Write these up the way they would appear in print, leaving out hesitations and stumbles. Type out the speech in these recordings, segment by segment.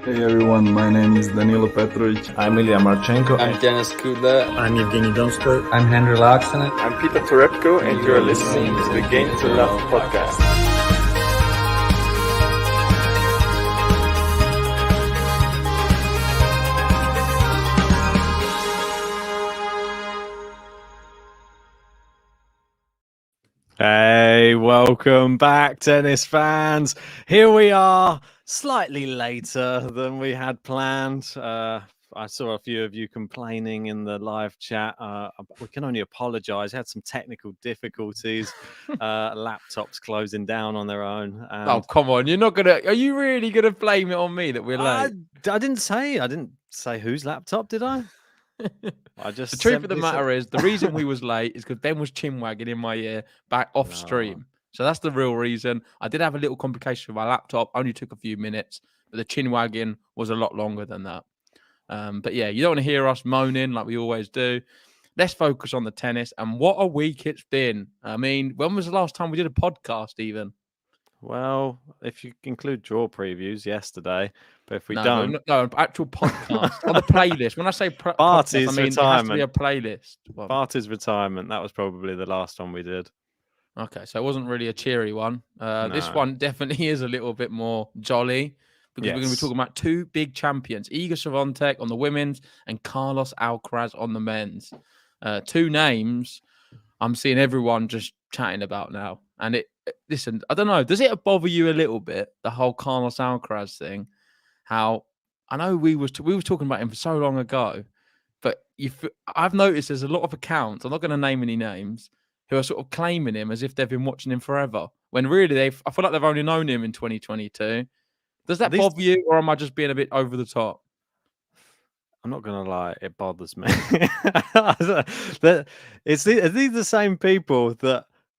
Hey everyone, my name is Danilo Petrovic. I'm Ilya Marchenko. I'm Denis Kudla. I'm Evgeny Donskoy. I'm Henry Laaksonen. I'm Peter Torebko, and you're listening to the Game to Love podcast. Hey, welcome back, tennis fans. Here we are, slightly later than we had planned. I saw a few of you complaining in the live chat. We can only apologize. Had some technical difficulties. Laptops closing down on their own. Oh, come on. You're not going to... Are you really going to blame it on me that we're late? I didn't say whose laptop, did I? The truth of the matter is, the reason we was late is because Ben was chin-wagging in my ear back off stream. So that's the real reason. I did have a little complication with my laptop. Only took a few minutes. But the chin-wagging was a lot longer than that. But yeah, you don't want to hear us moaning like we always do. Let's focus on the tennis. And what a week it's been. I mean, when was the last time we did a podcast even? Well, if you include draw previews, yesterday. But if we don't... No, actual podcast. On the playlist. When I say Barty's podcast, I mean, retirement. It has to be a playlist. Well, Barty's retirement. That was probably the last one we did. Okay, so it wasn't really a cheery one. No. This one definitely is a little bit more jolly. Because we're going to be talking about two big champions, Iga Swiatek on the women's and Carlos Alcaraz on the men's. Two names I'm seeing everyone just chatting about now. And listen, I don't know, does it bother you a little bit, the whole Carlos Alcaraz thing? How I know we was talking about him for so long ago, but I've noticed there's a lot of accounts, I'm not going to name any names, who are sort of claiming him as if they've been watching him forever. When really I feel like they've only known him in 2022. Does that bother you, or am I just being a bit over the top? I'm not going to lie, it bothers me. It's these the same people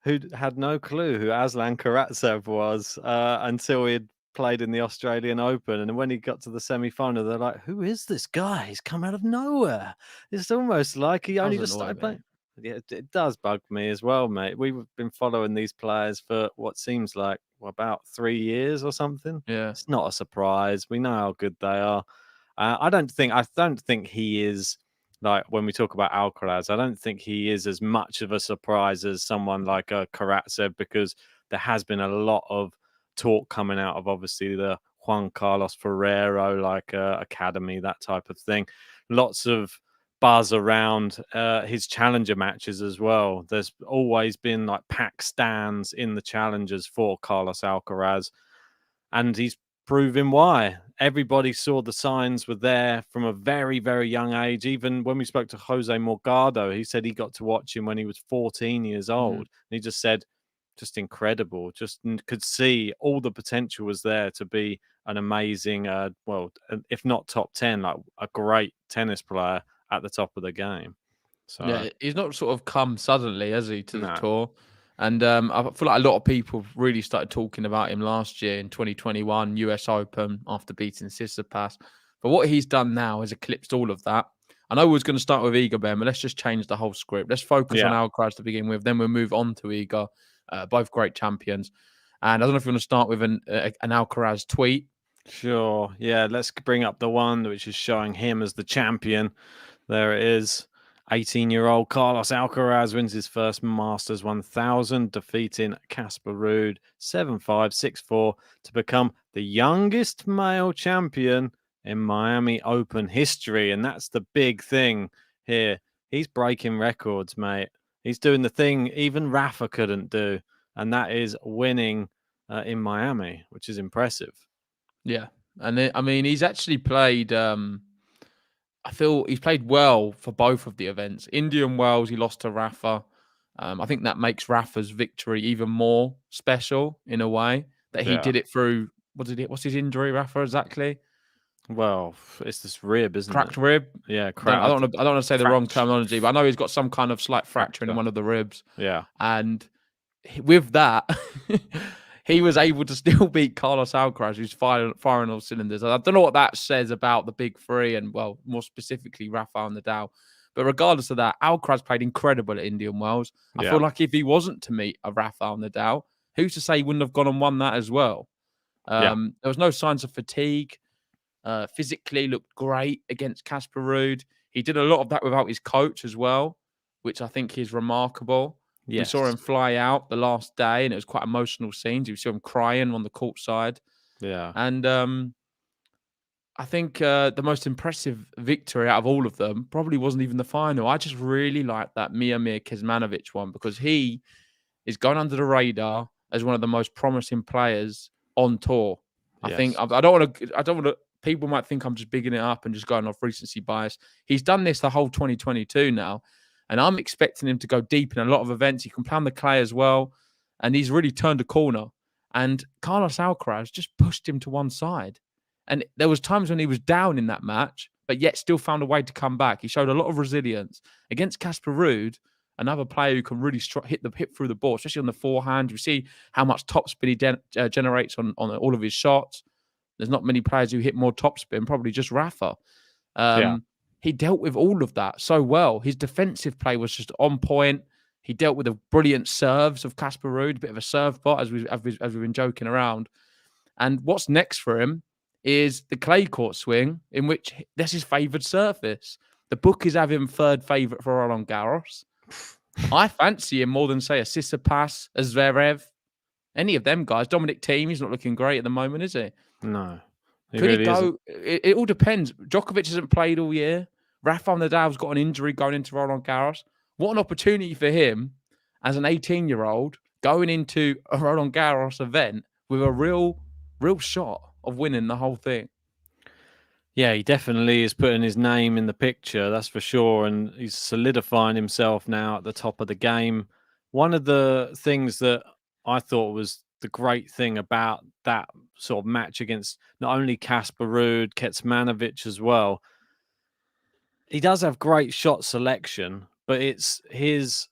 who had no clue who Aslan Karatsev was until he'd played in the Australian Open. And when he got to the semi-final, they're like, who is this guy? He's come out of nowhere. It's almost like he only just started playing. Yeah, it does bug me as well, mate. We've been following these players for what seems like about 3 years or something. Yeah, it's not a surprise. We know how good they are. I don't think he is, like when we talk about Alcaraz, I don't think he is as much of a surprise as someone like Karatsev, because there has been a lot of talk coming out of obviously the Juan Carlos Ferrero academy, that type of thing. Lots of buzz around his challenger matches as well. There's always been like packed stands in the challengers for Carlos Alcaraz, and he's proving why. Everybody saw the signs were there from a very, very young age. Even when we spoke to Jose Morgado, he said he got to watch him when he was 14 years old. And he just said, just incredible, just could see all the potential was there to be an amazing, if not top 10, like a great tennis player at the top of the game. So yeah, he's not sort of come suddenly, has he, to the tour? And I feel like a lot of people really started talking about him last year in 2021 US Open after beating Tsitsipas. But what he's done now has eclipsed all of that. I know we was going to start with Iga, Ben, but let's just change the whole script. Let's focus on Alcaraz to begin with. Then we'll move on to Iga. Both great champions. And I don't know if you want to start with an Alcaraz tweet. Sure. Yeah, let's bring up the one which is showing him as the champion. There it is. 18-year-old Carlos Alcaraz wins his first Masters 1000, defeating Casper Ruud 7-5, 6-4 to become the youngest male champion in Miami Open history. And that's the big thing here. He's breaking records, mate. He's doing the thing even Rafa couldn't do, and that is winning in Miami, which is impressive. Yeah. And I mean, he's actually played... I feel he's played well for both of the events. Indian Wells, he lost to Rafa. I think that makes Rafa's victory even more special in a way that he did it through. What's his injury, Rafa, exactly? Well, it's this rib, isn't cracked it? Rib. Yeah, cracked. I don't want to say the wrong terminology, but I know he's got some kind of slight fracture in one of the ribs. Yeah, and with that. He was able to still beat Carlos Alcaraz, who's firing all cylinders. I don't know what that says about the big three and, well, more specifically, Rafael Nadal. But regardless of that, Alcaraz played incredible at Indian Wells. I feel like if he wasn't to meet a Rafael Nadal, who's to say he wouldn't have gone and won that as well? There was no signs of fatigue. Physically looked great against Casper Ruud. He did a lot of that without his coach as well, which I think is remarkable. Yes. We saw him fly out the last day, and it was quite emotional scenes. You saw him crying on the court side. Yeah. And I think the most impressive victory out of all of them probably wasn't even the final. I just really like that Miomir Kecmanovic one because he is going under the radar as one of the most promising players on tour. I think I don't want to. People might think I'm just bigging it up and just going off recency bias. He's done this the whole 2022 now, and I'm expecting him to go deep in a lot of events. He can play on the clay as well, and he's really turned a corner. And Carlos Alcaraz just pushed him to one side. And there was times when he was down in that match, but yet still found a way to come back. He showed a lot of resilience against Casper Ruud, another player who can really hit through the ball, especially on the forehand. You see how much topspin he generates on all of his shots. There's not many players who hit more topspin, probably just Rafa. He dealt with all of that so well. His defensive play was just on point. He dealt with the brilliant serves of Casper Ruud, a bit of a serve bot, as we've been joking around. And what's next for him is the clay court swing, in which that's his favoured surface. The bookies have him third favourite for Roland Garros. I fancy him more than, say, a Tsitsipas, a Zverev, any of them guys. Dominic Thiem, he's not looking great at the moment, is he? No. Could he go? It all depends. Djokovic hasn't played all year. Rafael Nadal's got an injury going into Roland Garros. What an opportunity for him as an 18-year-old going into a Roland Garros event with a real shot of winning the whole thing. Yeah, he definitely is putting his name in the picture, that's for sure. And he's solidifying himself now at the top of the game. One of the things that I thought was the great thing about that sort of match against not only Casper Ruud, Kecmanovic as well, he does have great shot selection, but it's his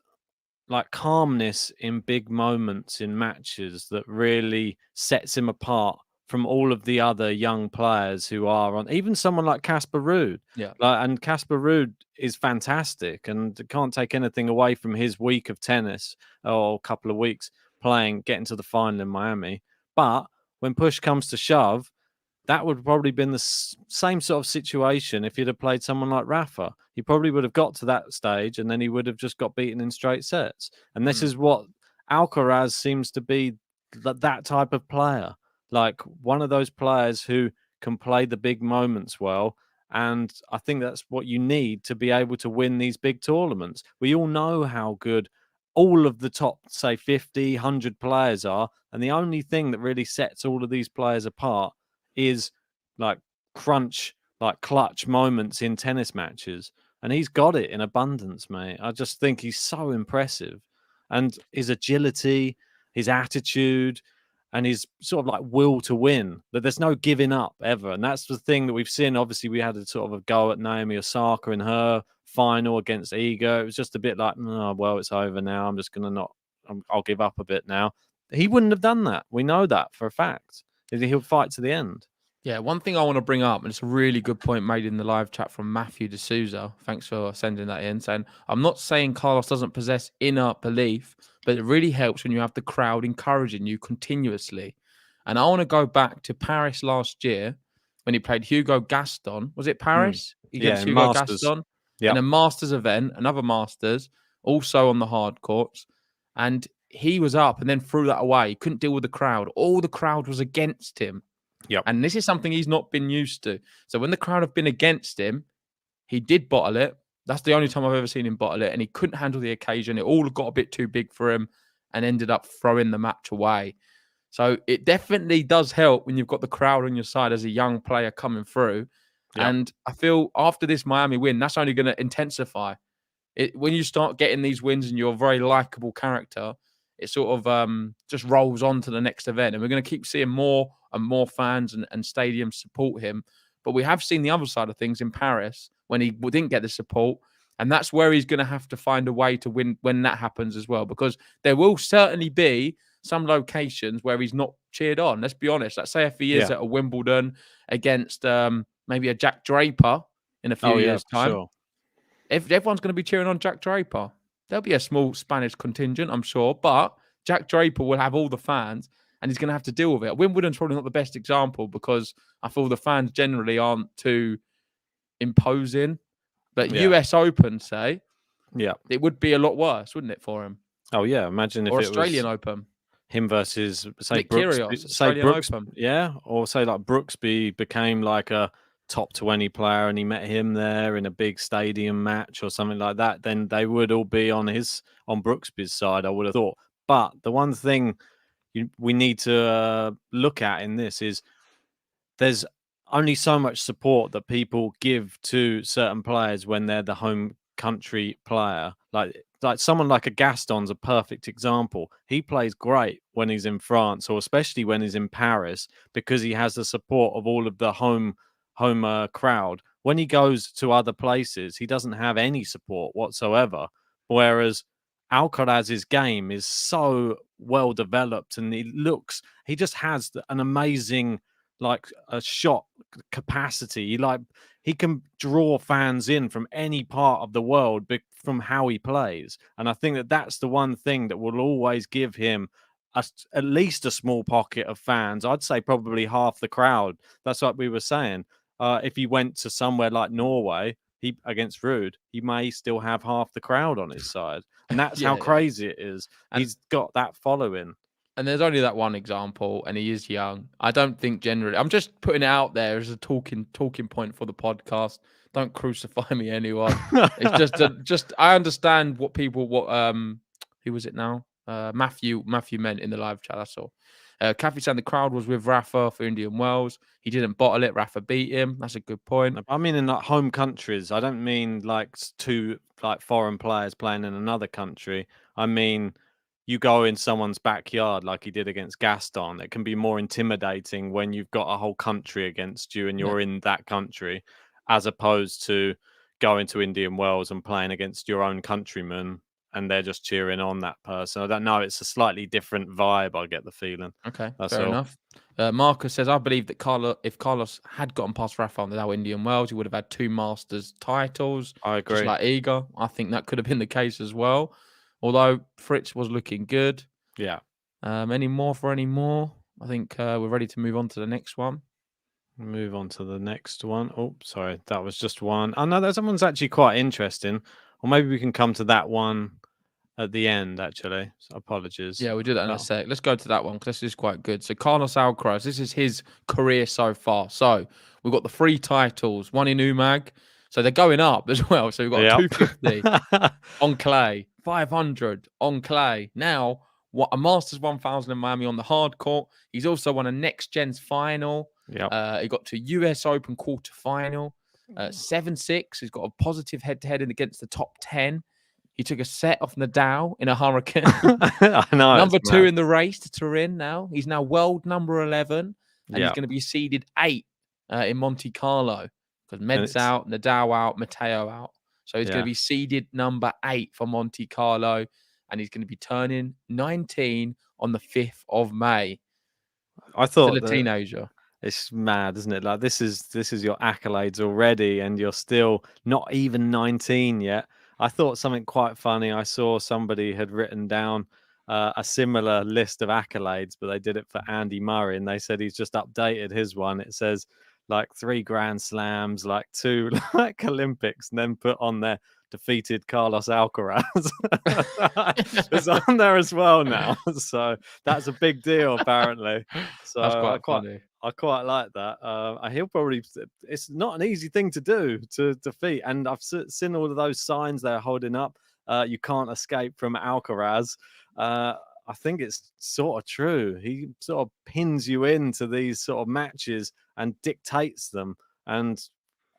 calmness in big moments in matches that really sets him apart from all of the other young players who are on, even someone like Casper Ruud. Yeah. And Casper Ruud is fantastic and can't take anything away from his week of tennis or a couple of weeks getting to the final in Miami. But when push comes to shove, that would probably been the same sort of situation if he'd have played someone like Rafa. He probably would have got to that stage and then he would have just got beaten in straight sets. And this is what Alcaraz seems to be, that type of player. Like one of those players who can play the big moments well. And I think that's what you need to be able to win these big tournaments. We all know how good all of the top, say, 50, 100 players are. And the only thing that really sets all of these players apart is clutch moments in tennis matches. And he's got it in abundance, mate. I just think he's so impressive. And his agility, his attitude, and his sort of will to win, that there's no giving up ever. And that's the thing that we've seen. Obviously, we had a sort of a go at Naomi Osaka in her final against Iga. It was just a bit like, oh, well, it's over now. I'm just going to I'll give up a bit now. He wouldn't have done that. We know that for a fact. He'll fight to the end. Yeah, one thing I want to bring up, and it's a really good point made in the live chat from Matthew D'Souza. Thanks for sending that in. Saying, I'm not saying Carlos doesn't possess inner belief, but it really helps when you have the crowd encouraging you continuously. And I want to go back to Paris last year when he played Hugo Gaston. Was it Paris? Against Hugo Gaston. Yep. In a Masters event, another Masters, also on the hard courts. And he was up and then threw that away. He couldn't deal with the crowd. All the crowd was against him. Yep. And this is something he's not been used to. So when the crowd have been against him, he did bottle it. That's the only time I've ever seen him bottle it. And he couldn't handle the occasion. It all got a bit too big for him and ended up throwing the match away. So it definitely does help when you've got the crowd on your side as a young player coming through. Yep. And I feel after this Miami win, that's only going to intensify. When you start getting these wins and you're a very likable character, it sort of just rolls on to the next event. And we're going to keep seeing more and more fans and stadiums support him. But we have seen the other side of things in Paris when he didn't get the support. And that's where he's going to have to find a way to win when that happens as well. Because there will certainly be some locations where he's not cheered on. Let's be honest. Let's say if he is at a Wimbledon against maybe a Jack Draper in a few years' time. Sure. If everyone's going to be cheering on Jack Draper, there'll be a small Spanish contingent, I'm sure. But Jack Draper will have all the fans. and he's going to have to deal with it. Wimbledon's probably not the best example because I feel the fans generally aren't too imposing. But US Open, say, it would be a lot worse, wouldn't it, for him? Oh yeah, imagine if or it Australian was Open. Him versus say Nick Brooks, Kyrgios, say Australian Brooks, Open. or say like Brooksby became like a top 20 player and he met him there in a big stadium match or something like that, then they would all be on Brooksby's side, I would have thought. But the one thing we need to look at in this is there's only so much support that people give to certain players when they're the home country player. Like someone like a Gaston's a perfect example. He plays great when he's in France, or especially when he's in Paris, because he has the support of all of the home crowd. When he goes to other places, he doesn't have any support whatsoever. Whereas Alcaraz's game is so well developed, and he just has an amazing a shot capacity. He can draw fans in from any part of the world from how he plays. And I think that that's the one thing that will always give him at least a small pocket of fans. I'd say probably half the crowd. That's what we were saying. If he went to somewhere like Norway, against Ruud, he may still have half the crowd on his side. And that's how crazy it is. And he's got that following. And there's only that one example, and he is young. I don't think generally. I'm just putting it out there as a talking point for the podcast. Don't crucify me, anyone. It's just I understand what who was it now? Matthew meant in the live chat. I saw. Kathy saying the crowd was with Rafa for Indian Wells. He didn't bottle it. Rafa beat him. That's a good point. I mean, in like home countries, I don't mean like two foreign players playing in another country. I mean, you go in someone's backyard like he did against Gaston. It can be more intimidating when you've got a whole country against you and you're in that country, as opposed to going to Indian Wells and playing against your own countrymen and they're just cheering on that person. I don't know. It's a slightly different vibe, I get the feeling. Okay, that's fair all. enough. Marcus says, I believe that if Carlos had gotten past Rafa on the Now Indian Wells, he would have had 2 Masters titles. I agree. Just like Iga. I think that could have been the case as well. Although Fritz was looking good. Yeah. Any more? I think we're ready to move on to the next one. Move on to the next one. Oh, sorry. That was just one. Oh, no, that one's actually quite interesting. Or maybe we can come to that one at the end, actually. So apologies. Yeah, we'll do that in a sec. Let's go to that one because this is quite good. So Carlos Alcaraz, this is his career so far. So we've got the 3 titles, 1 in UMAG. So they're going up as well. So we've got 250 on clay, 500 on clay. Now, a Masters 1000 in Miami on the hard court. He's also won a Next Gens final. Yeah. He got to US Open quarterfinal. 7-6. He's got a positive head-to-head against the top 10. He took a set off Nadal in a hurricane. I know. Number 2 in the race to Turin now. He's now world number 11. And he's going to be seeded 8 in Monte Carlo. Because Med's out, Nadal out, Matteo out. So he's going to be seeded number 8 for Monte Carlo. And he's going to be turning 19 on the 5th of May. I thought still a teenager. It's mad, isn't it? Like this is your accolades already, and you're still not even 19 yet. I thought something quite funny. I saw somebody had written down a similar list of accolades, but they did it for Andy Murray, and they said he's just updated his one. It says like 3 Grand Slams, like 2 like Olympics, and then put on there defeated Carlos Alcaraz. It's on there as well now, so that's a big deal apparently. So that's quite funny. I quite like that. He'll probably. It's not an easy thing to do to defeat, and I've seen all of those signs they're holding up. You can't escape from Alcaraz. I think it's sort of true. He sort of pins you into these sort of matches and dictates them. And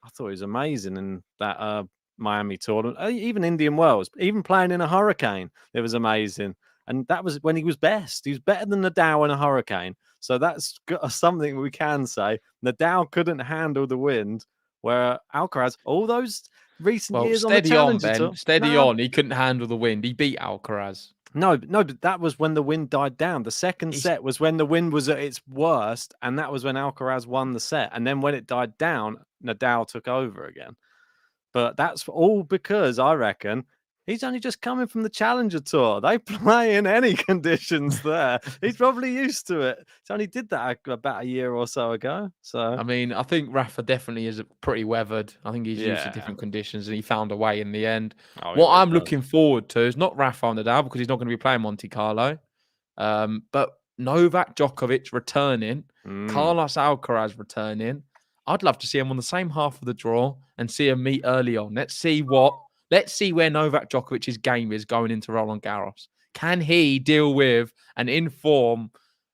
I thought he was amazing in that Miami tournament, even Indian Wells, even playing in a hurricane. It was amazing. And that was when he was best. He was better than Nadal in a hurricane. So that's something we can say. Nadal couldn't handle the wind, where Alcaraz, all those recent years on the Challenger Tour, steady on. He couldn't handle the wind. He beat Alcaraz. No, but that was when the wind died down. The second set was when the wind was at its worst, and that was when Alcaraz won the set. And then when it died down, Nadal took over again. But that's all because, I reckon, He's only just coming from the Challenger Tour. They play in any conditions there. He's probably used to it. He only did that about a year or so ago. So I mean, I think Rafa definitely is pretty weathered. I think he's used to different conditions, and he found a way in the end. What I'm looking forward to is not Rafa Nadal, because he's not going to be playing Monte Carlo, but Novak Djokovic returning, Carlos Alcaraz returning. I'd love to see him on the same half of the draw and see him meet early on. Let's see where Novak Djokovic's game is going into Roland Garros. Can he deal with and inform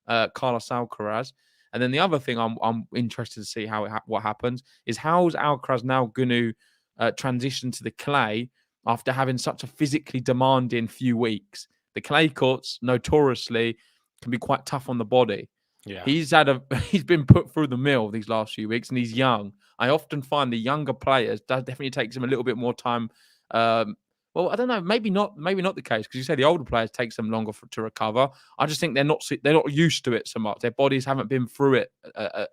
Carlos Alcaraz? And then the other thing I'm interested to see what happens is how's Alcaraz now going to transition to the clay after having such a physically demanding few weeks. The clay courts notoriously can be quite tough on the body. Yeah, he's been put through the mill these last few weeks, and he's young. I often find the younger players definitely takes them a little bit more time. Well, I don't know, maybe not the case, because you say the older players takes them longer to recover. I just think they're not used to it so much. Their bodies haven't been through it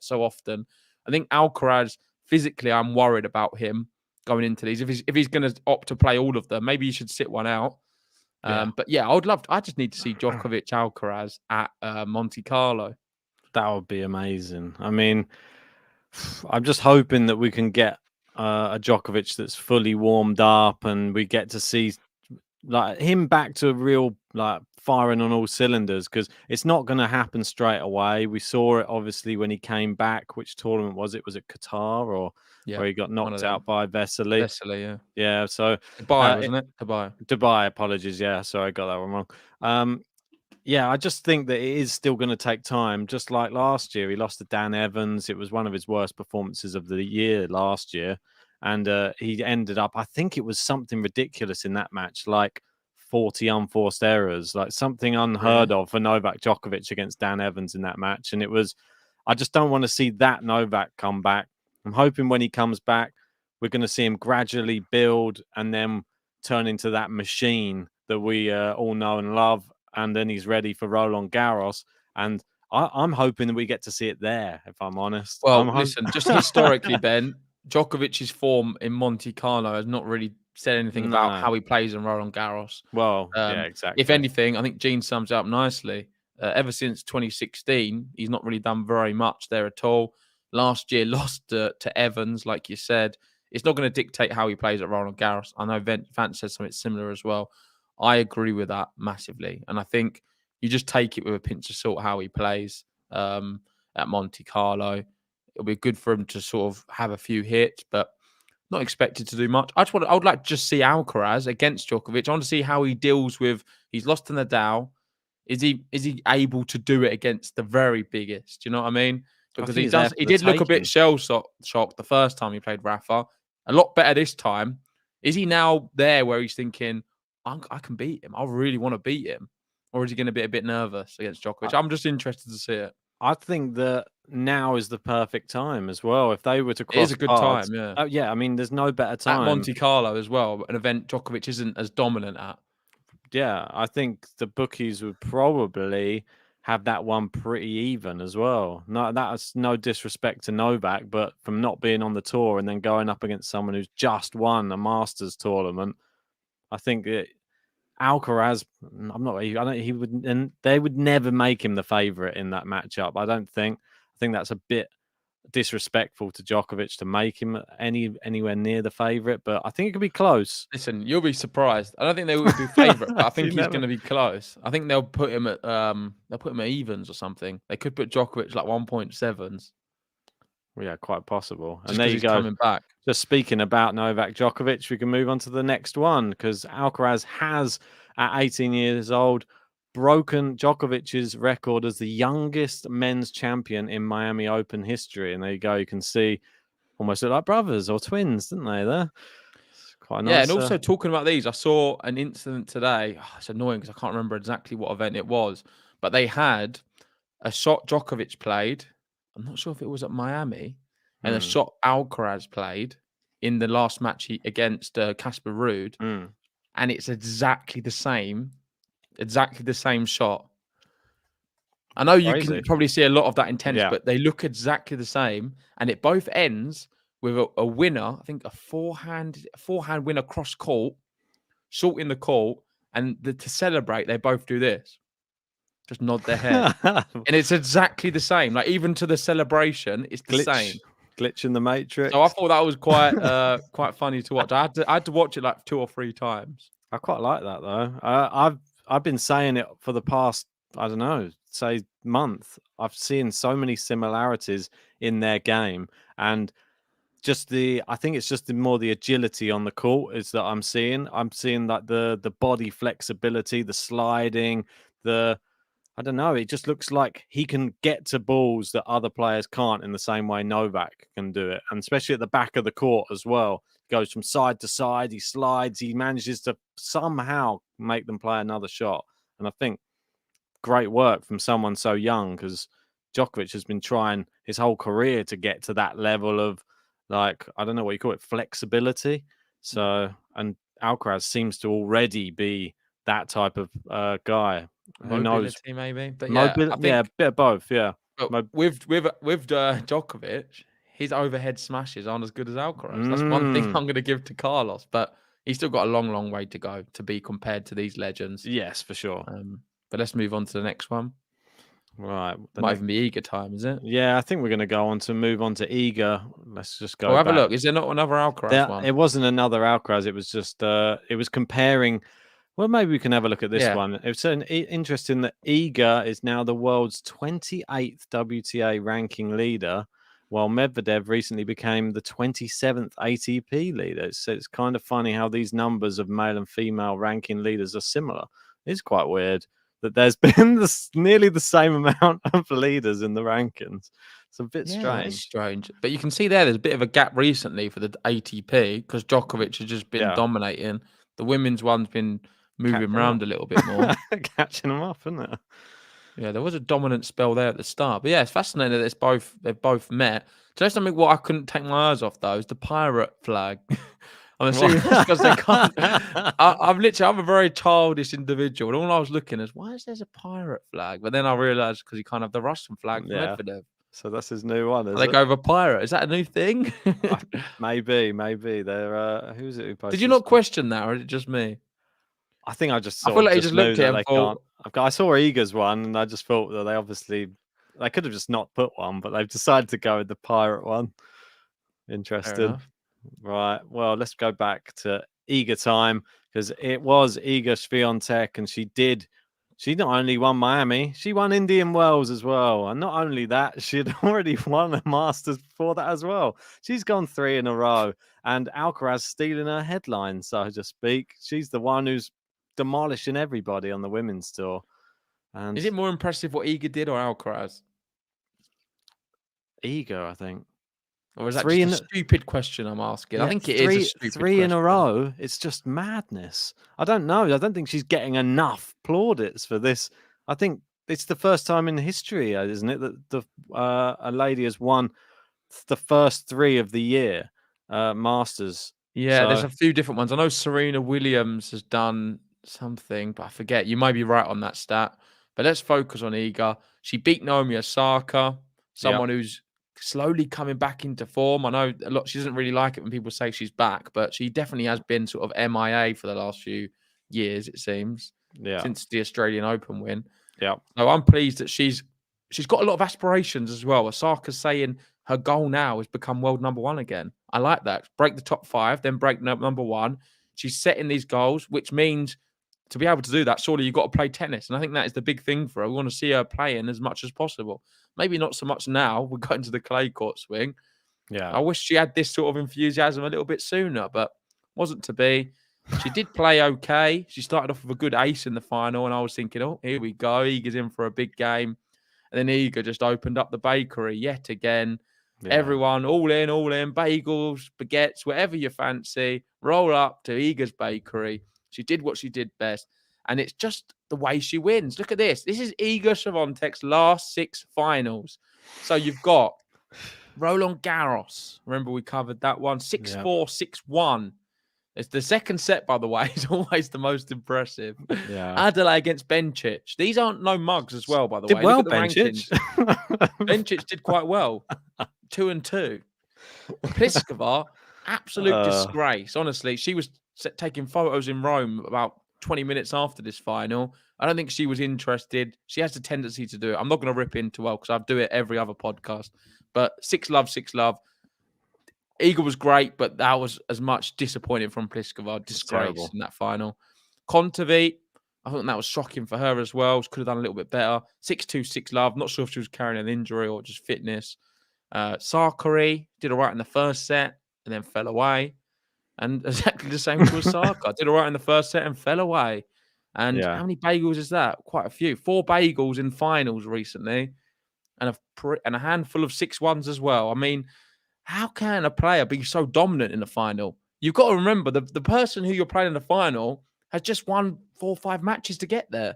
so often. I think Alcaraz physically, I'm worried about him going into these. If he's going to opt to play all of them, maybe he should sit one out. But yeah, I just need to see Djokovic Alcaraz at Monte Carlo. That would be amazing. I mean, I'm just hoping that we can get a Djokovic that's fully warmed up, and we get to see like him back to real firing on all cylinders, because it's not going to happen straight away. We saw it obviously when he came back. Which tournament was it? Was it Qatar or where he got knocked out by Vesely? Vesely, yeah. So Dubai, wasn't it? Dubai. Apologies. Yeah, sorry, I got that one wrong. Yeah, I just think that it is still going to take time. Just like last year, he lost to Dan Evans. It was one of his worst performances of the year last year. And he ended up, I think it was something ridiculous in that match, like 40 unforced errors, like something unheard of for Novak Djokovic against Dan Evans in that match. And I just don't want to see that Novak come back. I'm hoping when he comes back, we're going to see him gradually build and then turn into that machine that we all know and love. And then he's ready for Roland Garros. And I'm hoping that we get to see it there, if I'm honest. Well, listen, just historically, Ben, Djokovic's form in Monte Carlo has not really said anything about how he plays in Roland Garros. Well, yeah, exactly. If anything, I think Gene sums it up nicely. Ever since 2016, he's not really done very much there at all. Last year, lost to Evans, like you said. It's not going to dictate how he plays at Roland Garros. I know Vance said something similar as well. I agree with that massively. And I think you just take it with a pinch of salt how he plays at Monte Carlo. It'll be good for him to sort of have a few hits, but not expected to do much. I would like to just see Alcaraz against Djokovic. I want to see how he deals with, he's lost to Nadal. Is he able to do it against the very biggest? Do you know what I mean? Because he did look a bit shell-shocked the first time he played Rafa. A lot better this time. Is he now there where he's thinking, I can beat him. I really want to beat him. Or is he going to be a bit nervous against Djokovic? I'm just interested to see it. I think that now is the perfect time as well. If they were to cross, it is a good time, yeah. Yeah, I mean, there's no better time. At Monte Carlo as well, an event Djokovic isn't as dominant at. Yeah, I think the bookies would probably have that one pretty even as well. No, that's no disrespect to Novak, but from not being on the tour and then going up against someone who's just won a Masters tournament, I think that Alcaraz, they would never make him the favorite in that matchup. I think that's a bit disrespectful to Djokovic to make him anywhere near the favorite, but I think it could be close. Listen, you'll be surprised. I don't think they would be favorite, but I think he's going to be close. I think they'll put him at evens or something. They could put Djokovic like 1.7s. Well, yeah, quite possible. Just and there you go. Coming back. Just speaking about Novak Djokovic, we can move on to the next one, because Alcaraz has, at 18 years old, broken Djokovic's record as the youngest men's champion in Miami Open history. And there you go. You can see almost look like brothers or twins, didn't they? There, it's quite nice. Yeah, and also talking about these, I saw an incident today. Oh, it's annoying because I can't remember exactly what event it was, but they had a shot Djokovic played. I'm not sure if it was at Miami, and a shot Alcaraz played in the last match against Casper Ruud, and it's exactly the same shot. I know you can probably see a lot of that intensity, but they look exactly the same, and it both ends with a winner. I think a forehand winner cross court sorting the court, and to celebrate, they both do this. Just nod their head. And it's exactly the same. Like, even to the celebration, it's the same. Glitch in the Matrix. So I thought that was quite funny to watch. I had to watch it like 2 or 3 times. I quite like that though. I've been saying it for the past, I don't know, say month. I've seen so many similarities in their game, and I think it's just more the agility on the court is that I'm seeing. I'm seeing like the body flexibility, the sliding, I don't know. It just looks like he can get to balls that other players can't in the same way Novak can do it. And especially at the back of the court as well. Goes from side to side. He slides. He manages to somehow make them play another shot. And I think great work from someone so young, because Jokovich has been trying his whole career to get to that level of, like, I don't know what you call it, flexibility. So, and Alcaraz seems to already be that type of guy. Who knows? Maybe, but a bit of both. Yeah, but with Djokovic, his overhead smashes aren't as good as Alcaraz. That's one thing I'm going to give to Carlos, but he's still got a long way to go to be compared to these legends. Yes, for sure. But let's move on to the next one. Right, might even be Iga time, is it? Yeah, I think we're going to move on to Iga. Let's just go. Have a look. Is there not another Alcaraz one? It wasn't another Alcaraz. It was just it was comparing. Well, maybe we can have a look at this one. It's interesting that Iga is now the world's 28th WTA ranking leader, while Medvedev recently became the 27th ATP leader. So it's kind of funny how these numbers of male and female ranking leaders are similar. It's quite weird that there's been nearly the same amount of leaders in the rankings. It's a bit strange. It's strange. But you can see there's a bit of a gap recently for the ATP because Djokovic has just been dominating. The women's one's been moving around a little bit more. Catching them up, isn't it? Yeah, there was a dominant spell there at the start. But yeah, it's fascinating that they've both met. So that's something what I couldn't take my eyes off though, is the pirate flag. I'm assuming that's because they can't. I'm a very childish individual. And all I was looking is, why is there a pirate flag? But then I realized because you can't have the Russian flag for Medvedev. So that's his new one. They go over pirate. Is that a new thing? Maybe. They're who's it who posted? Did you not question that, or is it just me? I think I just saw. I feel like you just looked at it. I saw Iga's one, and I just thought that they could have just not put one, but they've decided to go with the pirate one. Interesting, right? Well, let's go back to Iga time, because it was Iga Swiatek, and she not only won Miami, she won Indian Wells as well. And not only that, she had already won a Masters before that as well. She's gone 3 in a row. And Alcaraz stealing her headlines, so to speak. She's the one who's demolishing everybody on the women's tour. And is it more impressive what Iga did or Alcaraz? Iga, I think. Or is that just a stupid question I'm asking? I think it is a stupid 3 in a row. It's just madness. I don't know. I don't think she's getting enough plaudits for this. I think it's the first time in history, isn't it, that a lady has won the first 3 of the year Masters. Yeah, there's a few different ones. I know Serena Williams has done something, but I forget. You might be right on that stat. But let's focus on Iga. She beat Naomi Osaka, someone who's slowly coming back into form. I know she doesn't really like it when people say she's back, but she definitely has been sort of MIA for the last few years, it seems. Yeah. Since the Australian Open win. Yeah. So I'm pleased that she's got a lot of aspirations as well. Osaka's saying her goal now is become world number 1 again. I like that. Break the top 5, then break number 1. She's setting these goals, which means to be able to do that, surely you've got to play tennis. And I think that is the big thing for her. We want to see her playing as much as possible. Maybe not so much now. We're going to the clay court swing. Yeah. I wish she had this sort of enthusiasm a little bit sooner, but wasn't to be. She did play okay. She started off with a good ace in the final, and I was thinking, oh, here we go. Iga's in for a big game. And then Iga just opened up the bakery yet again. Yeah. Everyone, all in, bagels, baguettes, whatever you fancy. Roll up to Iga's bakery. She did what she did best. And it's just the way she wins. Look at this. This is Iga Swiatek's last 6 finals. So you've got Roland Garros. Remember we covered that one. 6-4, 6-1. It's the second set, by the way, is always the most impressive. Yeah. Adelaide against Bencic. These aren't no mugs as well, by the way. Did well, Bencic. Bencic did quite well. 2-2. Pliskova, absolute disgrace. Honestly, she was taking photos in Rome about 20 minutes after this final. I don't think she was interested. She has the tendency to do it. I'm not going to rip into her because I do it every other podcast. But 6-love, 6-love. Iga was great, but that was as much disappointing from Pliskova. Disgrace in that final. Kontaveit, I think that was shocking for her as well. She could have done a little bit better. 6-2, 6-love. Not sure if she was carrying an injury or just fitness. Sakari did all right in the first set and then fell away. And exactly the same with Osaka. Did all right in the first set and fell away. And how many bagels is that? Quite a few. 4 bagels in finals recently. And a handful of 6-1s as well. I mean, how can a player be so dominant in the final? You've got to remember, the person who you're playing in the final has just won 4 or 5 matches to get there.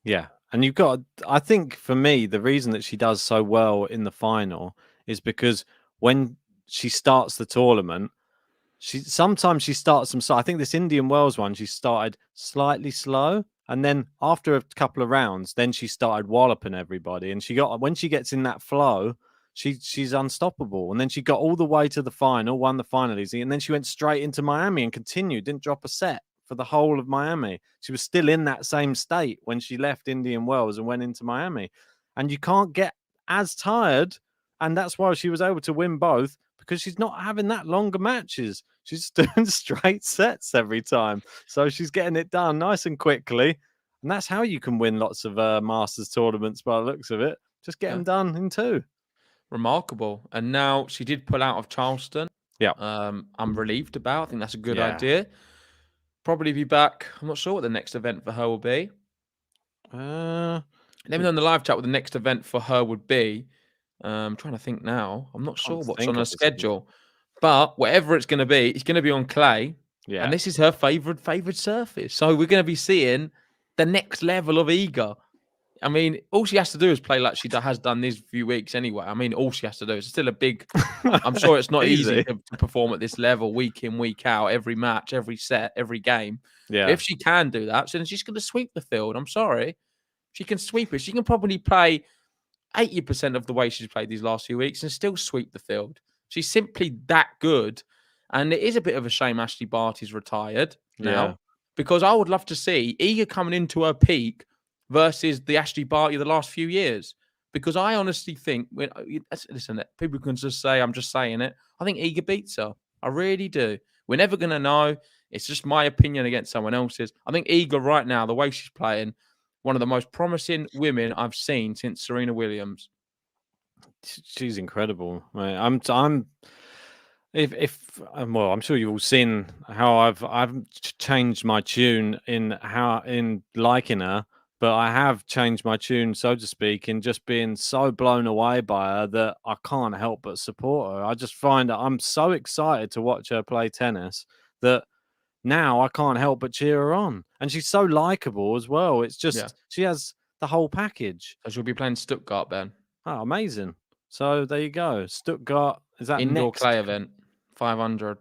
Yeah. And you've got, I think for me, the reason that she does so well in the final is because when she starts the tournament, sometimes she starts them. So I think this Indian Wells one, she started slightly slow. And then after a couple of rounds, then she started walloping everybody. And when she gets in that flow, she's unstoppable. And then she got all the way to the final, won the final easy. And then she went straight into Miami and continued, didn't drop a set for the whole of Miami. She was still in that same state when she left Indian Wells and went into Miami. And you can't get as tired. And that's why she was able to win both, because she's not having that longer matches. She's doing straight sets every time. So she's getting it done nice and quickly. And that's how you can win lots of Masters tournaments by the looks of it. Just get them done in 2. Remarkable. And now she did pull out of Charleston. Yeah. I'm relieved about. I think that's a good idea. Probably be back. I'm not sure what the next event for her will be. Let me know in the live chat what the next event for her would be. I'm trying to think now. I'm not sure what's on her schedule. But whatever it's going to be on clay. Yeah. And this is her favored surface. So we're going to be seeing the next level of Iga. I mean, all she has to do is play like she has done these few weeks anyway. I mean, all she has to do is still a big... I'm sure it's not easy to perform at this level week in, week out, every match, every set, every game. Yeah. But if she can do that, then she's going to sweep the field. I'm sorry. She can sweep it. She can probably play 80% of the way she's played these last few weeks and still sweep the field. She's simply that good. And it is a bit of a shame Ashley Barty's retired now, because I would love to see Iga coming into her peak versus the Ashley Barty of the last few years. Because I honestly think, listen, people can just say, I'm just saying it. I think Iga beats her. I really do. We're never going to know. It's just my opinion against someone else's. I think Iga right now, the way she's playing, one of the most promising women I've seen since Serena Williams. She's incredible. I'm sure you've all seen how I've changed my tune in liking her, but I have changed my tune, so to speak, in just being so blown away by her that I can't help but support her. I just find that I'm so excited to watch her play tennis that now I can't help but cheer her on. And she's so likable as well. It's just, she has the whole package. So she'll be playing Stuttgart, Ben. Oh, amazing. So there you go. Stuttgart, is that indoor next? clay event, 500.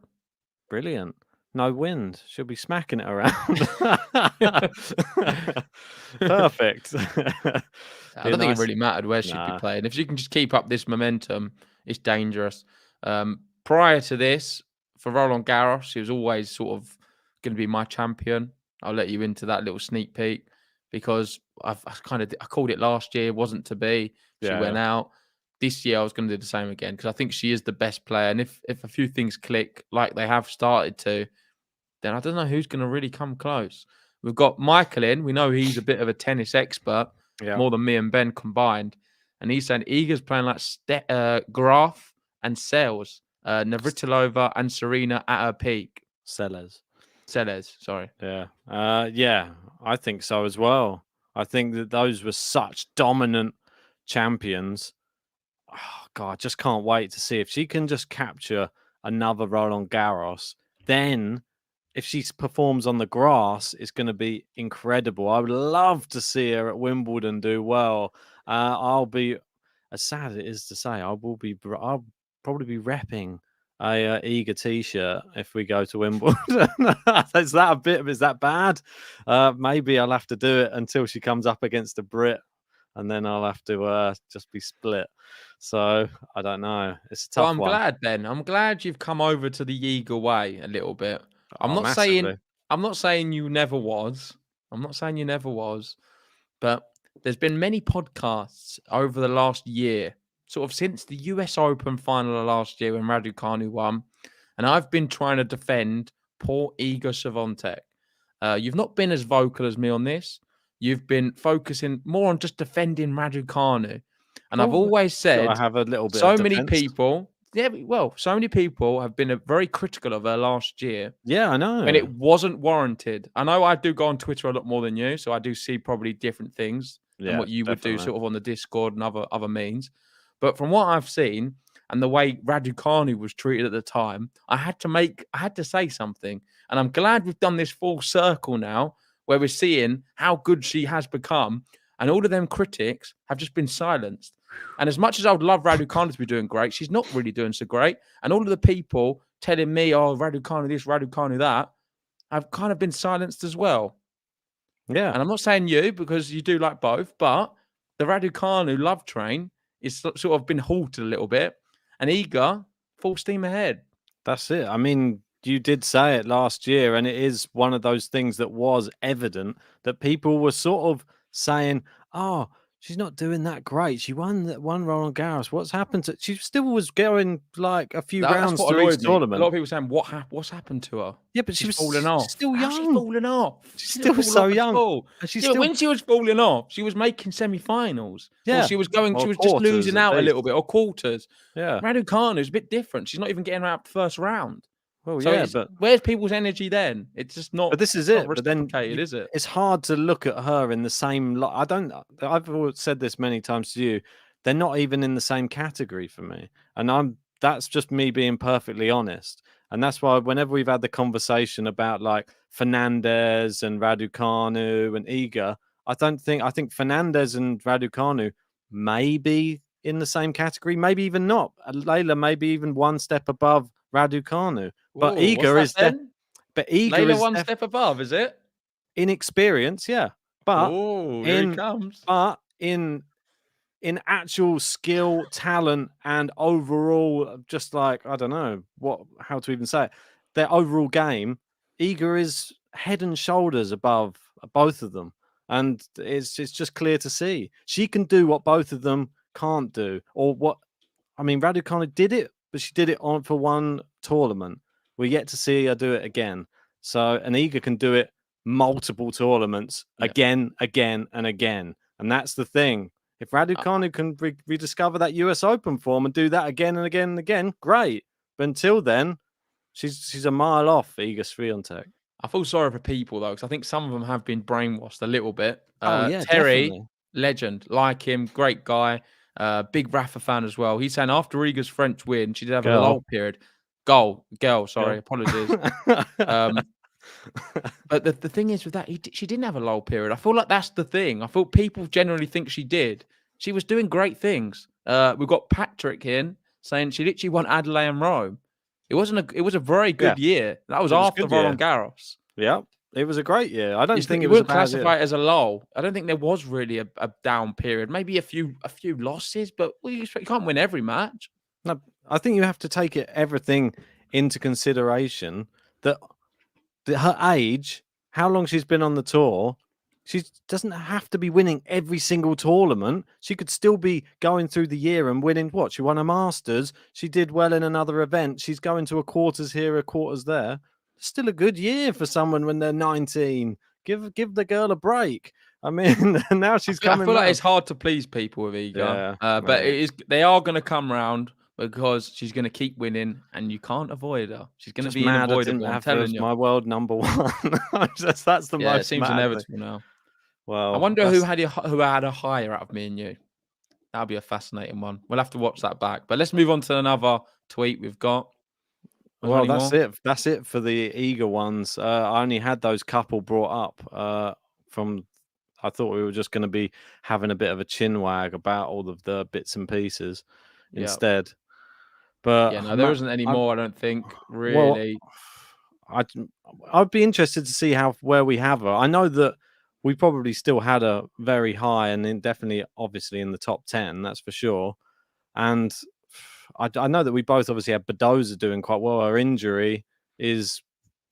Brilliant. No wind. She'll be smacking it around. Perfect. I don't think it really mattered where she'd be playing. If she can just keep up this momentum, it's dangerous. Prior to this, for Roland Garros, she was always sort of going to be my champion. I'll let you into that little sneak peek because I called it last year, wasn't to be. She went out. This year, I was going to do the same again because I think she is the best player. And if a few things click like they have started to, then I don't know who's going to really come close. We've got Michael in. We know he's a bit of a tennis expert, more than me and Ben combined. And he's saying Iga's playing like Graf and Sales, Navratilova and Serena at her peak. Sellers, sorry. Yeah, I think so as well. I think that those were such dominant champions. Oh, God, I just can't wait to see if she can just capture another Roland Garros. Then, if she performs on the grass, it's going to be incredible. I would love to see her at Wimbledon do well. I'll be, as sad as it is to say, I'll probably be repping a Iga t-shirt if we go to Wimbledon. Is that bad? Maybe I'll have to do it until she comes up against a Brit, and then I'll have to just be split. So I don't know. It's a tough one. I'm glad, Ben. I'm glad you've come over to the Iga way a little bit. I'm not massively. saying I'm not saying you never was. I'm not saying you never was, but there's been many podcasts over the last year, sort of since the US Open final of last year when Raducanu won, and I've been trying to defend poor Iga Swiatek. You've not been as vocal as me on this. You've been focusing more on just defending Raducanu. And I've Well, always gotta said have a little bit of so many defense. people, so many people have been very critical of her last year Yeah, I when know. it wasn't warranted. I know I do go on Twitter a lot more than you, so I do see probably different things than Yeah, what you would do definitely. sort of on the Discord and other means. But from what I've seen and the way Raducanu was treated at the time, I had to say something. And I'm glad we've done this full circle now where we're seeing how good she has become. And all of them critics have just been silenced. And as much as I would love Raducanu to be doing great, she's not really doing so great. And all of the people telling me, oh, Raducanu this, Raducanu that, I've kind of been silenced as well. Yeah. And I'm not saying you because you do like both, but the Raducanu love train is sort of been halted a little bit. And Iga, full steam ahead. That's it. I mean, you did say it last year, and it is one of those things that was evident that people were sort of saying, "Oh, she's not doing that great. She won Roland Garros. What's happened to?" She still was going like a few That's rounds what through each annoyed me. A lot tournament. of people saying, what's happened to her? Yeah, but She's fallen off. still How's she young. fallen off? She's She didn't still fall so off at young, all. and she's Yeah, but still when she was falling off, she was making semi-finals. Or yeah. she was going. Or She was just quarters losing at out a little least. bit, or quarters. Yeah. Raducanu's a bit different. She's not even getting out the first round. Well, So yeah, but where's people's energy then? It's just not. But this is Not it. But then reciprocated, is it? it's hard to look at her in the same light. I've always said this many times to you. They're not even in the same category for me. And that's just me being perfectly honest. And that's why whenever we've had the conversation about like Fernandez and Raducanu and Iga, I think Fernandez and Raducanu may be in the same category, maybe even not. Layla maybe even one step above Raducanu. But Ooh, what's that then? but Iga Layla is one step above, is it? in experience, yeah. But Oh, here he comes. in actual skill, talent, and overall, just like I don't know how to even say it, their overall game, Iga is head and shoulders above both of them, and it's just clear to see she can do what both of them can't do, or what I mean. Raducanu did it, but she did it for one tournament. We're yet to see her do it again. So, and Iga can do it multiple tournaments again, and again. And that's the thing. If Raducanu can rediscover that US Open form and do that again and again and again, great. But until then, she's a mile off Iga Swiatek. I feel sorry for people though, because I think some of them have been brainwashed a little bit. Oh yeah, Terry, definitely. legend, like him, great guy, big Rafa fan as well. He's saying after Iga's French win, she did have a lull period. Girl, sorry, apologies. But the thing is with that, she didn't have a lull period. I feel like that's the thing. I feel people generally think she did. She was doing great things. We've got Patrick in saying she literally won Adelaide and Rome. It was a very good year. That was after Roland Garros. Yeah, it was a great year. I don't think You it was a wouldn't bad classify year. it as a lull. I don't think there was really a down period. Maybe a few losses, but you can't win every match. No, I think you have to take everything into consideration. That her age, how long she's been on the tour, she doesn't have to be winning every single tournament. She could still be going through the year and winning. What? She won a Masters. She did well in another event. She's going to a quarters here, a quarters there. Still a good year for someone when they're 19. Give the girl a break. I mean, now she's coming. I feel like it's hard to please people with Iga, but they are going to come round because she's going to keep winning, and you can't avoid her. She's going to be unavoidable. I'm telling you, my world number one. that's the most. It seems inevitable now. Well, I wonder who had a higher out of me and you. That'll be a fascinating one. We'll have to watch that back. But let's move on to another tweet we've got. Well, that's it. That's it for the Iga ones. I only had those couple brought up from. I thought we were just going to be having a bit of a chin wag about all of the bits and pieces instead. But yeah, no, there isn't any more. I don't think really. Well, I'd be interested to see where we have her. I know that we probably still had her very high and definitely, obviously, in the top 10. That's for sure. And I know that we both obviously had Badoza doing quite well. Her injury is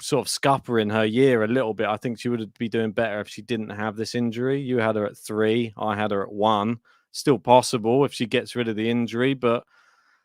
sort of scuppering her year a little bit. I think she would be doing better if she didn't have this injury. You had her at 3, I had her at 1. Still possible if she gets rid of the injury, but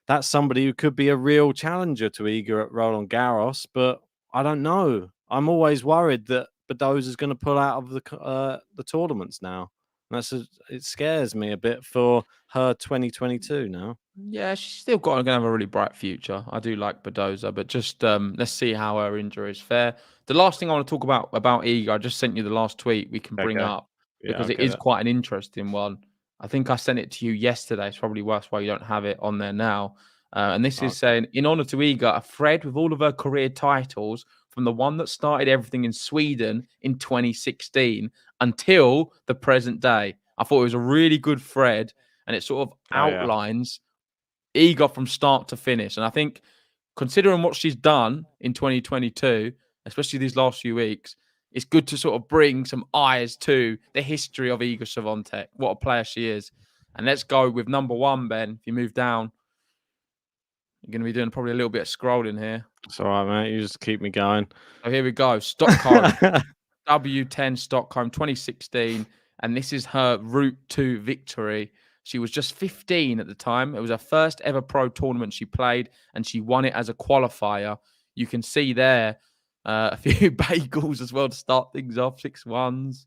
that's somebody who could be a real challenger to Iga at Roland Garros. But I don't know. I'm always worried that Badoza is going to pull out of the tournaments now. It scares me a bit for her 2022 now. Yeah, she's still going to have a really bright future. I do like Badoza, but just let's see how her injuries fare. The last thing I want to talk about Iga, I just sent you the last tweet we can bring up because it is quite an interesting one. I think I sent it to you yesterday. It's probably worse why you don't have it on there now. And this is saying, in honor to Iga, a thread with all of her career titles from the one that started everything in Sweden in 2016 until the present day. I thought it was a really good thread, and it sort of outlines Iga from start to finish. And I think, considering what she's done in 2022, especially these last few weeks, it's good to sort of bring some eyes to the history of Iga Swiatek. What a player she is. And let's go with number 1, Ben. If you move down, you're going to be doing probably a little bit of scrolling here. It's all right, mate. You just keep me going. Oh, here we go. Stockholm. W10 Stockholm 2016. And this is her Route 2 victory. She was just 15 at the time. It was her first ever pro tournament she played, and she won it as a qualifier. You can see there a few bagels as well to start things off, 6-1s.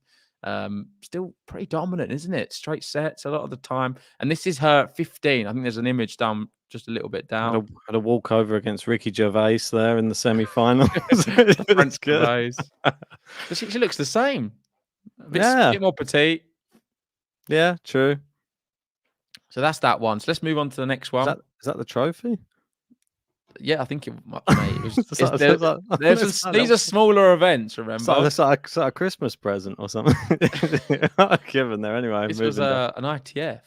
Still pretty dominant, isn't it? Straight sets a lot of the time. And this is her 15. I think there's an image down just a little bit down. Had a walkover against Ricky Gervais there in the semi-finals. French Gervais. She looks the same. A bit more petite. Yeah, true. So that's that one. So let's move on to the next one. Is that the trophy? Yeah, I think it was. These are smaller events, remember? It's like a Christmas present or something. Given there anyway. This was an ITF.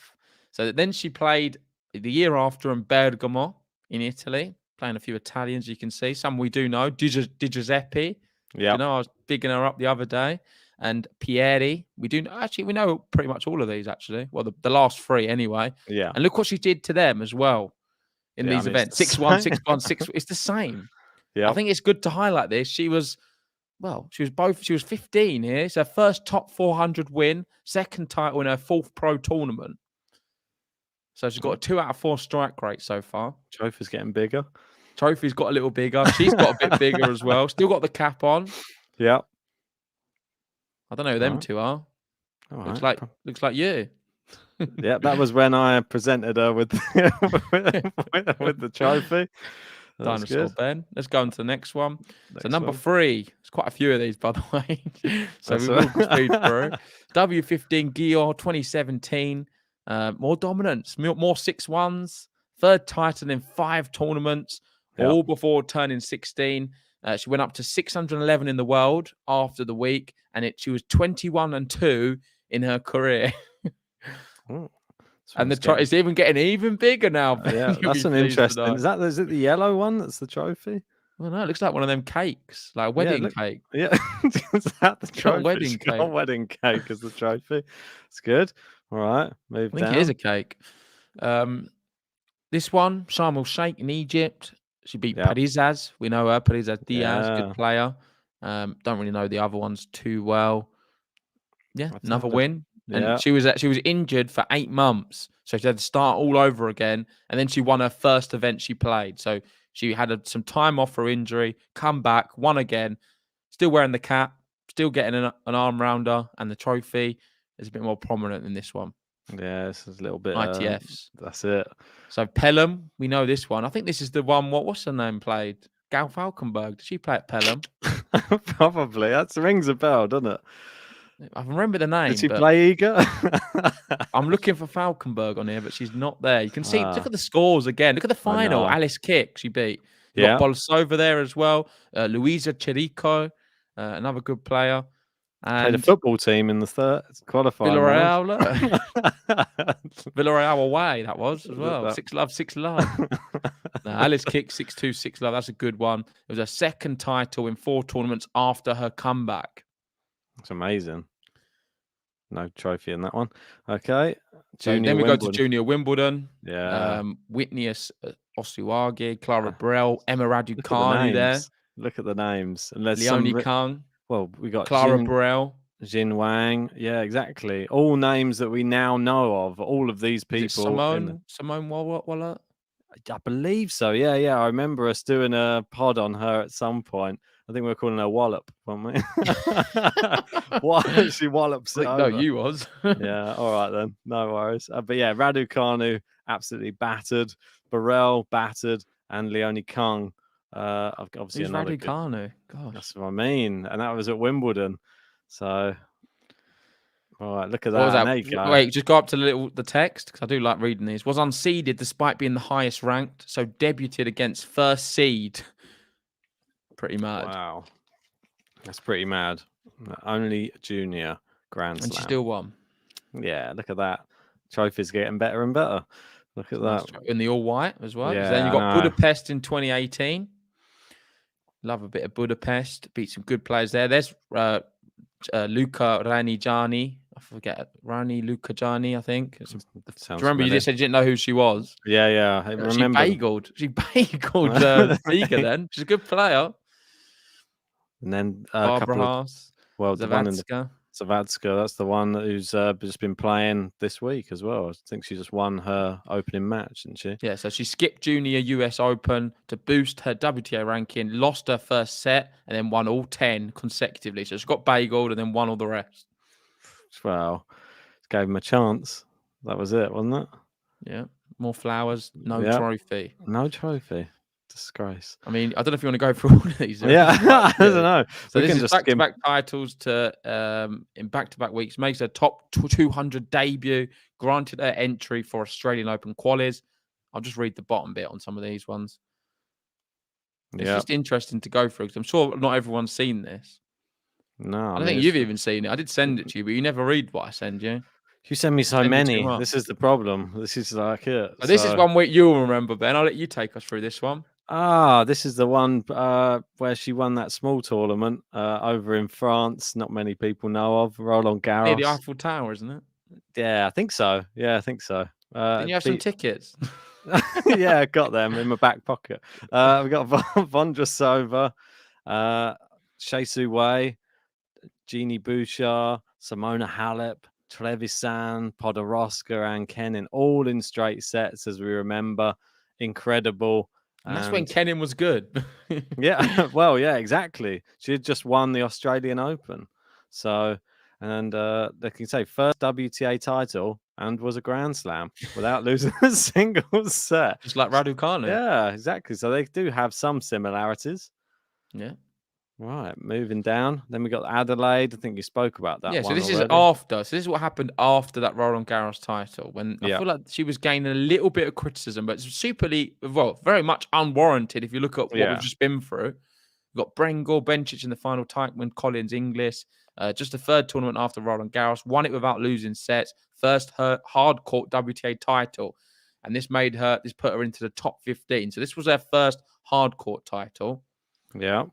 So then she played the year after in Bergamo in Italy, playing a few Italians you can see. Some we do know. Di Giuseppe. Yeah. You know, I was bigging her up the other day. And Pieri. We know pretty much all of these, actually. Well, the last 3 anyway. Yeah. And look what she did to them as well. In these events, 6-1, 6-1, 6. It's the same. Yeah, I think it's good to highlight this. She was 15 here. It's her first top 400 win, second title in her 4th pro tournament. So she's got a 2 out of 4 strike rate so far. Trophy's getting bigger. Trophy's got a little bigger. She's got a bit bigger as well. Still got the cap on. Yeah. I don't know who them two are. Looks like you. Yeah, that was when I presented her with the trophy. Dinosaur Ben. Let's go on to the next one. So number 3. There's quite a few of these, by the way. So we will speed through. W15 Gior 2017. More dominance, more 6-1s. 3rd title in 5 tournaments, all before turning 16. She went up to 611 in the world after the week, and she was 21-2 in her career. And it's even getting even bigger now. Yeah, that's an interesting. Is it the yellow one that's the trophy? Well, no, it looks like one of them cakes, like a wedding cake. Yeah, is that the trophy? Wedding cake. Wedding cake is the trophy. It's good. All right, move down. I think it is a cake. This one, Sharm el Sheikh in Egypt. She beat Parizas. We know her, Parizas Diaz, good player. Don't really know the other ones too well. Yeah, another win. And she was injured for 8 months, so she had to start all over again. And then she won her first event she played. So she had some time off for injury, come back, won again, still wearing the cap, still getting an arm round her, and the trophy is a bit more prominent in this one. Yeah, this is a little bit ITFs. That's it. So Pelham, we know this one. I think this is the one. What's her name played? Gal Falkenberg. Did she play at Pelham? Probably. That rings a bell, doesn't it? I remember the name. Did she play Iga? I'm looking for Falkenberg on here, but she's not there. You can see, look at the scores again. Look at the final. Alice Kick, she beat. Got Bolsova there as well. Luisa Chirico, another good player. And played a football team in the 3rd qualifying. Villarreal away, that was as well. 6-love. Alice Kick, 6-2, 6-love. That's a good one. It was her 2nd title in 4 tournaments after her comeback. It's amazing. No trophy in that one. Okay. Then we go to Junior Wimbledon. Yeah. Whitney Osuagi, Clara Burel, Emma Raducanu there. Look at the names. And there's Leonie some. Kang, Well, we got Clara Burrell. Jin Wang. Yeah, exactly. All names that we now know of. All of these Is it people. Simone Waller? I believe so. Yeah, yeah. I remember us doing a pod on her at some point. I think we were calling her Wallop, weren't we? What? She wallops it No, over. you was. Yeah, all right then. No worries. But yeah, Raducanu absolutely battered. Burrell battered. And Leonie Kang. Obviously Who's another Raducanu? Gosh. That's what I mean. And that was at Wimbledon. So, all right, look at What was that. that? There you go. Wait, just go up to the text because I do like reading these. Was unseeded despite being the highest ranked, so debuted against first seed. Pretty mad. Wow. That's pretty mad. Only junior Grand Slam. And she still won. Yeah, look at that. Trophy's getting better and better. Look at that. In the all white as well. Yeah, Then you got Budapest in 2018. Love a bit of Budapest. Beat some good players there. There's Luca Ranigiani. I forget. Lucagiani, I think. Do you remember you just said you didn't know who she was? Yeah, yeah. I remember. She bageled Iga then. She's a good player. And then Barbara Haas. Zawadzka, that's the one who's just been playing this week as well. I think she just won her opening match, didn't she? Yeah, so she skipped Junior US Open to boost her WTA ranking, lost her first set, and then won all 10 consecutively. So she got bageled and then won all the rest. Well, gave him a chance. That was it, wasn't it? Yeah, more flowers, no trophy. No trophy. Disgrace. I mean, I don't know if you want to go through all of these. Yeah, I don't know. So this is back-to-back titles in back-to-back weeks. Makes her top 200 debut. Granted her entry for Australian Open qualies. I'll just read the bottom bit on some of these ones. It's just interesting to go through because I'm sure not everyone's seen this. No, I don't think you've even seen it. I did send it to you, but you never read what I send you. You send me so many. This is the problem. This is like it. This is one week you'll remember, Ben. I'll let you take us through this one. This is the one where she won that small tournament over in France. Not many people know of. Roland Garros. Near the Eiffel Tower, isn't it? Yeah, I think so. Didn't you have some tickets? Yeah, I got them in my back pocket. We got Vondrasova, Shea Wei, Jeannie Bouchard, Simona Halep, Trevisan, Podoroska, and Kenin, all in straight sets, as we remember. Incredible. And that's when Kenin was good. Yeah, well, yeah, exactly. She had just won the Australian Open. So, and they can say first WTA title and was a Grand Slam without losing a single set. Just like Raducanu. Yeah, exactly. So they do have some similarities. Yeah. Right, moving down. Then we got Adelaide. I think you spoke about that. Yeah, so this already. is after. So this is what happened after that Roland Garros title. When I feel like she was gaining a little bit of criticism, but it's very much unwarranted if you look at what we've just been through. We've got Brengel, Bencic in the final, Teichmann, Collins, Inglis. Just the third tournament after Roland Garros. Won it without losing sets. First hard court WTA title. And this put her into the top 15. So this was her first hard court title. Yeah.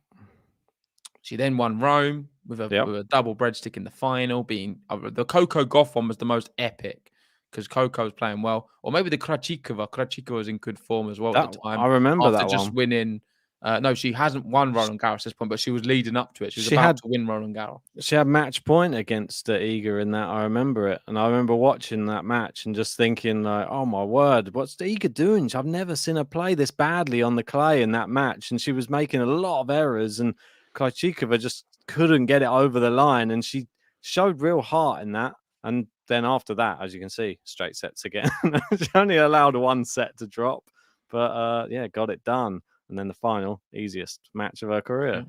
She then won Rome with a double breadstick in the final. Being the Coco Gauff one was the most epic because Coco was playing well, or maybe the Krejcikova. Krejcikova was in good form as well at the time. I remember that just one. winning. No, she hasn't won Roland Garros at this point, but she was leading up to it. She was about to win Roland Garros. She had match point against Iga in that. I remember it, and I remember watching that match and just thinking, like, "Oh my word, what's Iga doing? I've never seen her play this badly on the clay in that match." And she was making a lot of errors and Krejcikova just couldn't get it over the line, and she showed real heart in that. And then after that, as you can see, straight sets again. She only allowed one set to drop, but got it done. And then the final, easiest match of her career. Yeah.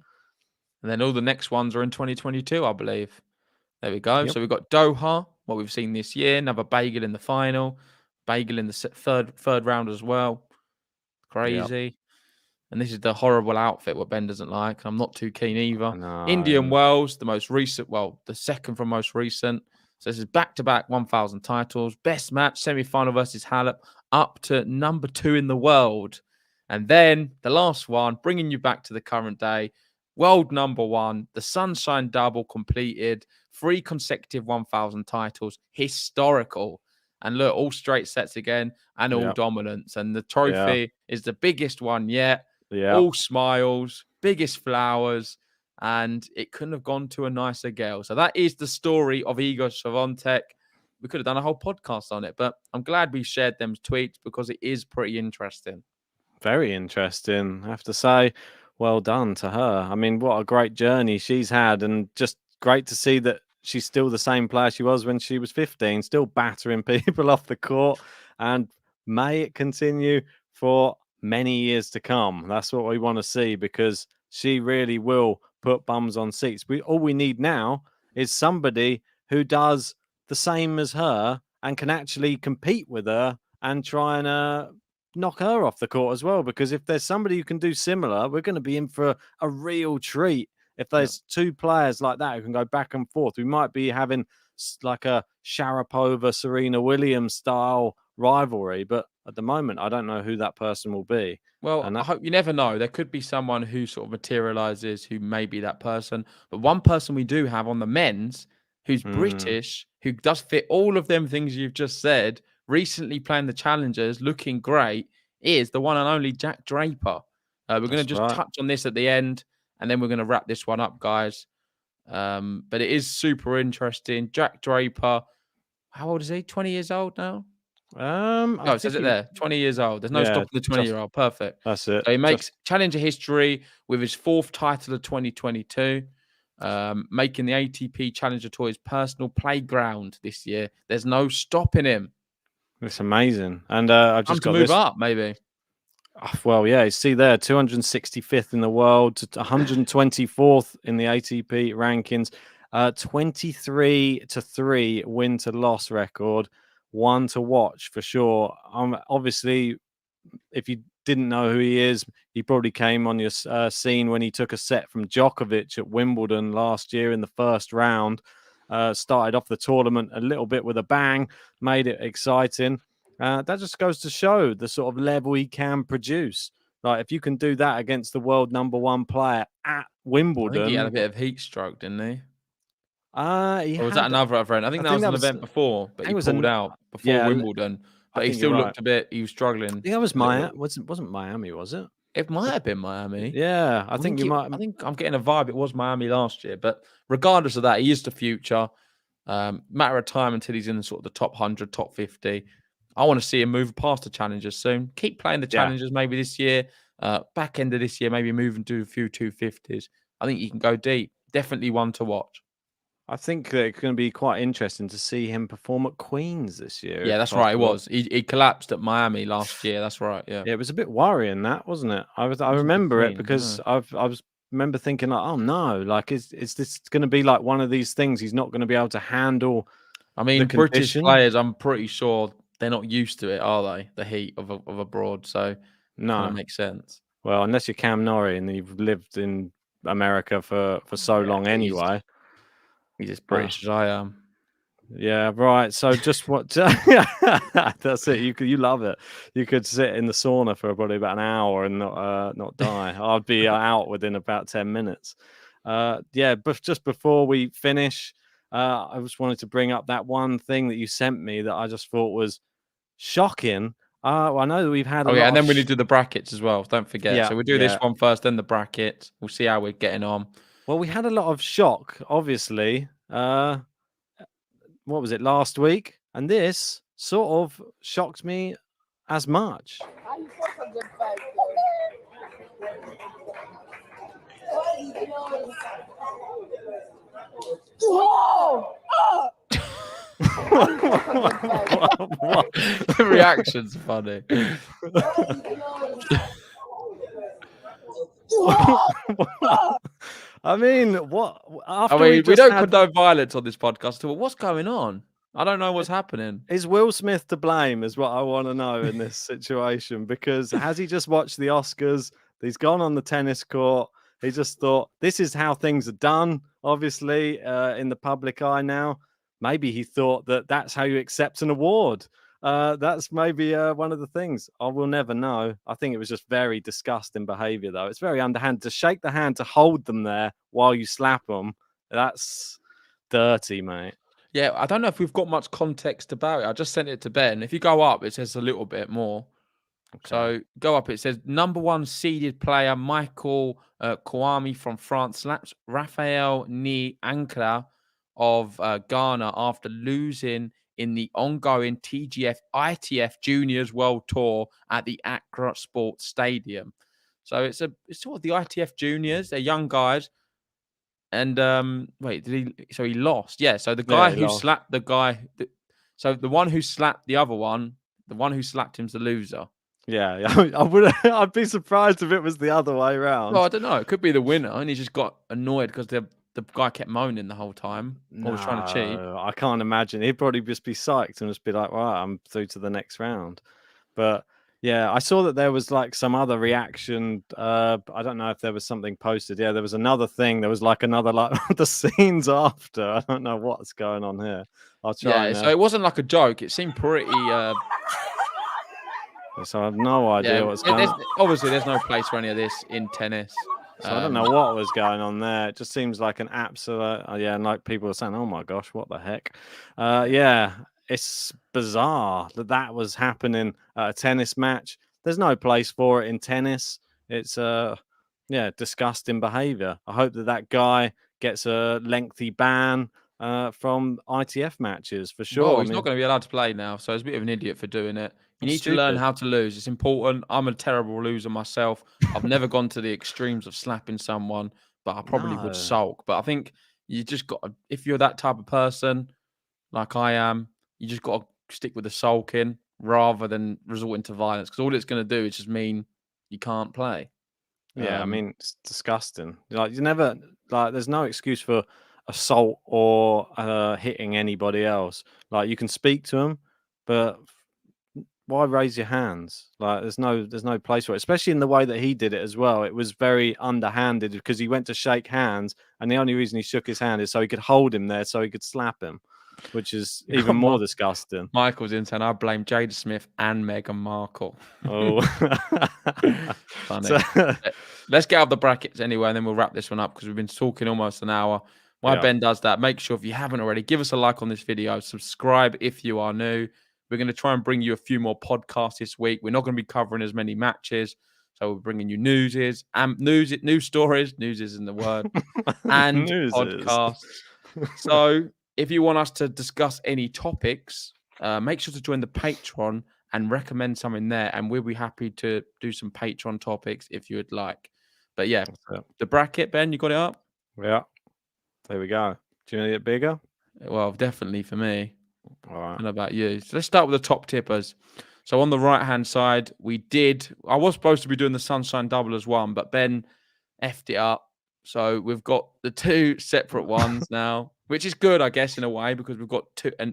And then all the next ones are in 2022, I believe. There we go. Yep. So we've got Doha, what we've seen this year. Another bagel in the final, bagel in the third round as well. Crazy. Yep. And this is the horrible outfit what Ben doesn't like. I'm not too keen either. No. Indian Wells, the most recent, the second from most recent. So this is back-to-back 1,000 titles. Best match, semi-final versus Halep, up to number 2 in the world. And then the last one, bringing you back to the current day, world number 1, the Sunshine Double completed, 3 consecutive 1,000 titles, historical. And look, all straight sets again and all dominance. And the trophy is the biggest one yet. all smiles, biggest flowers, and it couldn't have gone to a nicer girl. So that is the story of Iga Swiatek. We could have done a whole podcast on it, but I'm glad we shared them tweets because it is pretty interesting. Very interesting, I have to say. Well done to her. I mean, what a great journey she's had, and just great to see that she's still the same player she was when she was 15, still battering people off the court, and may it continue for many years to come. That's what we want to see, because she really will put bums on seats. All we need now is somebody who does the same as her and can actually compete with her and try and knock her off the court as well. Because if there's somebody who can do similar, we're going to be in for a real treat. If there's two players like that who can go back and forth, we might be having like a Sharapova, Serena Williams style rivalry. But at the moment, I don't know who that person will be. Well, I hope you never know. There could be someone who sort of materializes who may be that person. But one person we do have on the men's who's British, who does fit all of them things you've just said, recently playing the Challengers, looking great, is the one and only Jack Draper. We're going to just touch on this at the end, and then we're going to wrap this one up, guys. But it is super interesting. Jack Draper, how old is he? 20 years old now? It says it there. 20 years old. There's no stopping the 20-year-old. Perfect. That's it. So he makes Challenger history with his 4th title of 2022, making the ATP Challenger Tour his personal playground this year. There's no stopping him. It's amazing. And I've just got to move up, maybe. Well, yeah, you see there, 265th in the world, 124th in the ATP rankings, 23-3 win to loss record, one to watch for sure. Obviously, if you didn't know who he is, he probably came on your scene when he took a set from Jokovich at Wimbledon last year in the first round. Started off the tournament a little bit with a bang, made it exciting. That just goes to show the sort of level he can produce. Like, if you can do that against the world #1 player at Wimbledon. I think he had a bit of heat stroke, didn't he? Or was that another event? I think that was an event before, but he pulled out before Wimbledon. But he still looked a bit. He was struggling. I think that was Miami. Wasn't Miami? Was it? It might have been Miami. Yeah, I think you might. I think I'm getting a vibe. It was Miami last year. But regardless of that, he is the future. Matter of time until he's in sort of the top 100, top 50. I want to see him move past the Challengers soon. Keep playing the Challengers maybe this year. Back end of this year, maybe moving to a few 250s. I think he can go deep. Definitely one to watch. I think that it's going to be quite interesting to see him perform at Queen's this year. Yeah, that's right. It was. He collapsed at Miami last year. That's right. Yeah. Yeah, it was a bit worrying, that, wasn't it? I remember it because I remember thinking like, oh no, like is this going to be like one of these things he's not going to be able to handle? I mean, British players, I'm pretty sure they're not used to it, are they? The heat of abroad. So no, that makes sense. Well, unless you're Cam Norrie and you've lived in America for so long anyway. He's as British as I am. Yeah, right. So just what? That's it. You love it. You could sit in the sauna for probably about an hour and not die. I'd be out within about 10 minutes. Yeah, but just before we finish, I just wanted to bring up that one thing that you sent me that I just thought was shocking. Well, I know that we've had. And then we need to do the brackets as well. Don't forget. Yeah, so we'll do this one first, then the brackets. We'll see how we're getting on. Well, we had a lot of shock, obviously. What was it, last week? And this sort of shocked me as much. The reaction's funny. I mean, what? We don't condone violence on this podcast. But what's going on? I don't know what's happening. Is Will Smith to blame? Is what I want to know in this situation. Because has he just watched the Oscars? He's gone on the tennis court. He just thought this is how things are done. Obviously, in the public eye now. Maybe he thought that that's how you accept an award. That's maybe one of the things. I will never know. I think it was just very disgusting behavior, though. It's very underhand to shake the hand to hold them there while you slap them. That's dirty, mate. Yeah, I don't know if we've got much context about it. I just sent it to Ben. If you go up, it says a little bit more. So go up. It says number 1 seeded player Michael Kouame from France slaps Rafael Ni Ankara of Ghana after losing in the ongoing TGF ITF Juniors World Tour at the Accra Sports Stadium. So it's sort of the ITF Juniors. They're young guys. And wait, So he lost. Yeah. So the guy who slapped the guy. So the one who slapped the other one, the one who slapped him's the loser. Yeah, I'd be surprised if it was the other way around. Well, I don't know. It could be the winner, and he just got annoyed because the guy kept moaning the whole time or was trying to cheat. I can't imagine. He'd probably just be psyched and just be like, "Right, I'm through to the next round." But yeah, I saw that there was like some other reaction. I don't know if there was something posted. Yeah, there was another thing. There was like another the scenes after. I don't know what's going on here. I'll try. Yeah, so it wasn't like a joke. It seemed pretty. So I have no idea what's going on. Obviously, there's no place for any of this in tennis. So I don't know what was going on there. It just seems like an absolute, and like people were saying, "Oh my gosh, what the heck?" Yeah, it's bizarre that was happening at a tennis match. There's no place for it in tennis. It's disgusting behaviour. I hope that guy gets a lengthy ban from ITF matches for sure. Well, he's not going to be allowed to play now, so he's a bit of an idiot for doing it. You need to learn how to lose. It's important. I'm a terrible loser myself. I've never gone to the extremes of slapping someone, but I probably would sulk. But I think you just got to, if you're that type of person, like I am, you just got to stick with the sulking rather than resorting to violence, because all it's going to do is just mean you can't play. Yeah, I mean, it's disgusting. Like there's no excuse for assault or hitting anybody else. Like you can speak to them, but why raise your hands? Like there's no place for it, especially in the way that he did it as well. It was very underhanded because he went to shake hands, and the only reason he shook his hand is so he could hold him there so he could slap him, which is even more disgusting. Michael's in saying, I blame Jada Smith and Meghan Markle. Oh, funny. Let's get out the brackets anyway, and then we'll wrap this one up because we've been talking almost an hour. While Ben does that, make sure if you haven't already, give us a like on this video, subscribe if you are new. We're going to try and bring you a few more podcasts this week. We're not going to be covering as many matches. So we're bringing you news stories. News isn't the word. And podcasts. So if you want us to discuss any topics, make sure to join the Patreon and recommend something there. And we'll be happy to do some Patreon topics if you would like. But yeah, the bracket, Ben, you got it up? Yeah. There we go. Do you need it bigger? Well, definitely for me. All right. I don't know about you. So let's start with the top tippers. So on the right-hand side, I was supposed to be doing the Sunshine Double as one, but Ben effed it up. So we've got the two separate ones now, which is good, I guess, in a way, because we've got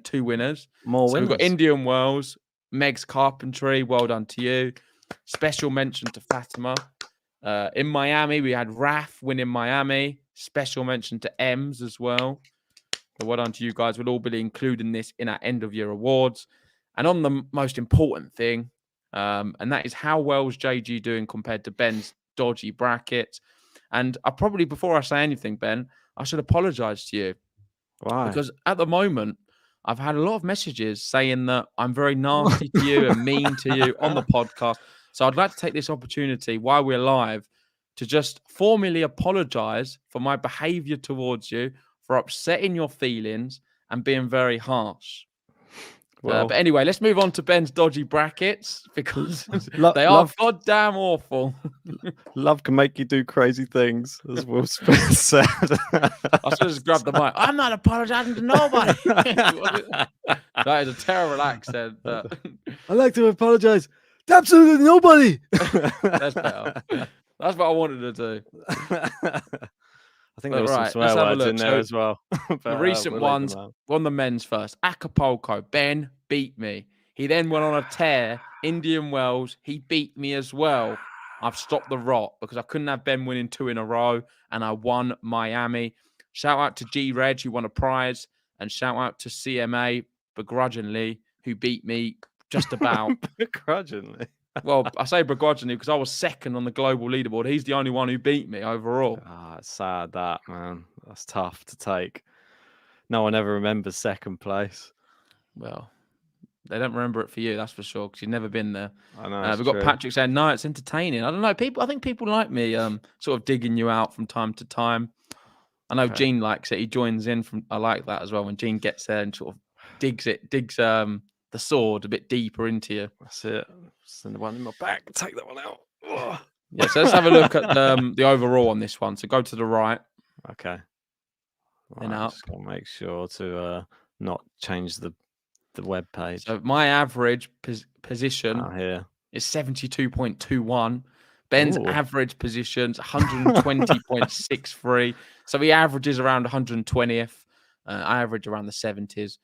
two winners. More winners. We've got Indian Wells, Meg's Carpentry. Well done to you. Special mention to Fatima. In Miami, we had Raf winning Miami. Special mention to Ems as well. So well done to you guys. We'll all be including this in our end of year awards. And on the most important thing, and that is how well's JG doing compared to Ben's dodgy brackets. And before I say anything, Ben, I should apologize to you. Why? Because at the moment, I've had a lot of messages saying that I'm very nasty to you and mean to you on the podcast. So I'd like to take this opportunity while we're live to just formally apologize for my behavior towards you, for upsetting your feelings and being very harsh. Well, but anyway, let's move on to Ben's dodgy brackets because they are goddamn awful. Love can make you do crazy things, as Will Smith said. I should have just grabbed the mic. I'm not apologizing to nobody. That is a terrible accent. I'd like to apologize to absolutely nobody. That's better. That's what I wanted to do. I think there was some swear words in there as well. The recent ones, on the men's first. Acapulco, Ben beat me. He then went on a tear. Indian Wells, he beat me as well. I've stopped the rot because I couldn't have Ben winning 2 in a row, and I won Miami. Shout out to G Reg, who won a prize, and shout out to CMA, begrudgingly, who beat me just about. Begrudgingly? Well, I say begrudgingly because I was second on the global leaderboard. He's the only one who beat me overall. It's sad that, man. That's tough to take. No one ever remembers second place. Well, They don't remember it for you, that's for sure, because you've never been there. I know. We've got Patrick saying, no, it's entertaining. I don't know. I think people like me sort of digging you out from time to time. I know Gene likes it. He joins in I like that as well. When Gene gets there and sort of digs the sword a bit deeper into you. That's it. Send the one in my back. Take that one out. Ugh. Yeah, so let's have a look at the overall on this one. So go to the right. Okay. And up. Just gotta make sure to not change the web page. So my average position here is 72.21. Ben's average position's 120.63. So he averages around 120th. I average around the 70s.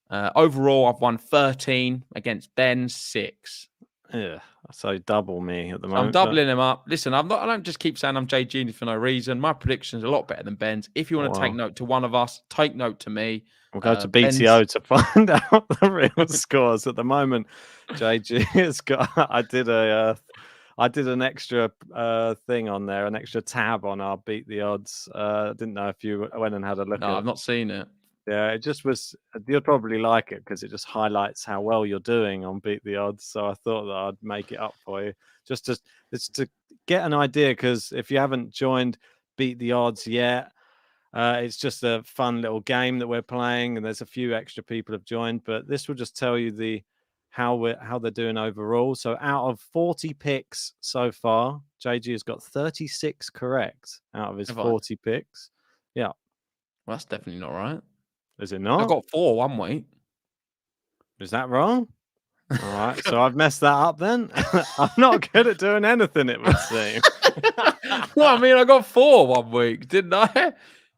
Overall, I've won 13 against Ben's 6. Yeah, so double me at the So moment. I'm doubling him up. Listen, I don't just keep saying I'm Jay Genius for no reason. My prediction's a lot better than Ben's. If you want to take note to one of us, take note to me. We'll go to BTO to find out the real scores. At the moment, JG has got. I did an extra thing on there, an extra tab on our Beat the Odds. Didn't know if you went and had a look. No, I've not seen it. Yeah, it just was. You'll probably like it because it just highlights how well you're doing on Beat the Odds. So I thought that I'd make it up for you, just to get an idea. Because if you haven't joined Beat the Odds yet, it's just a fun little game that we're playing, and there's a few extra people have joined. But this will just tell you how they're doing overall. So out of 40 picks so far, JG has got 36 correct out of his 40 picks. Yeah, well, that's definitely not right. Is it not? I got 4 one week. Is that wrong? All right, so I've messed that up then. I'm not good at doing anything, it would seem. Well, I mean, I got 4 one week, didn't I?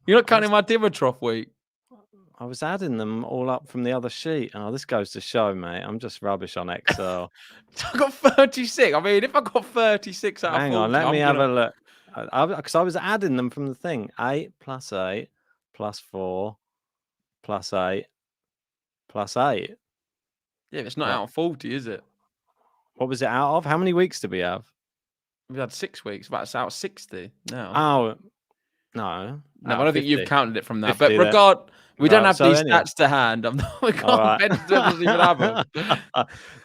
You're not counting my Dimitrov week. I was adding them all up from the other sheet. Oh, this goes to show, mate. I'm just rubbish on Excel. I got 36. I mean, if I got 36 out of 40... Hang on, let me have a look. Because I was adding them from the thing. 8 plus 8 plus 4 plus 8 plus 8. Yeah, it's not out of 40, is it? What was it out of? How many weeks did we have? We've had 6 weeks, but it's out of 60 now. Oh, no. No, I don't think you've counted it from that. 50 but we don't have these stats to hand. I'm not. We can't. Ben doesn't even have them.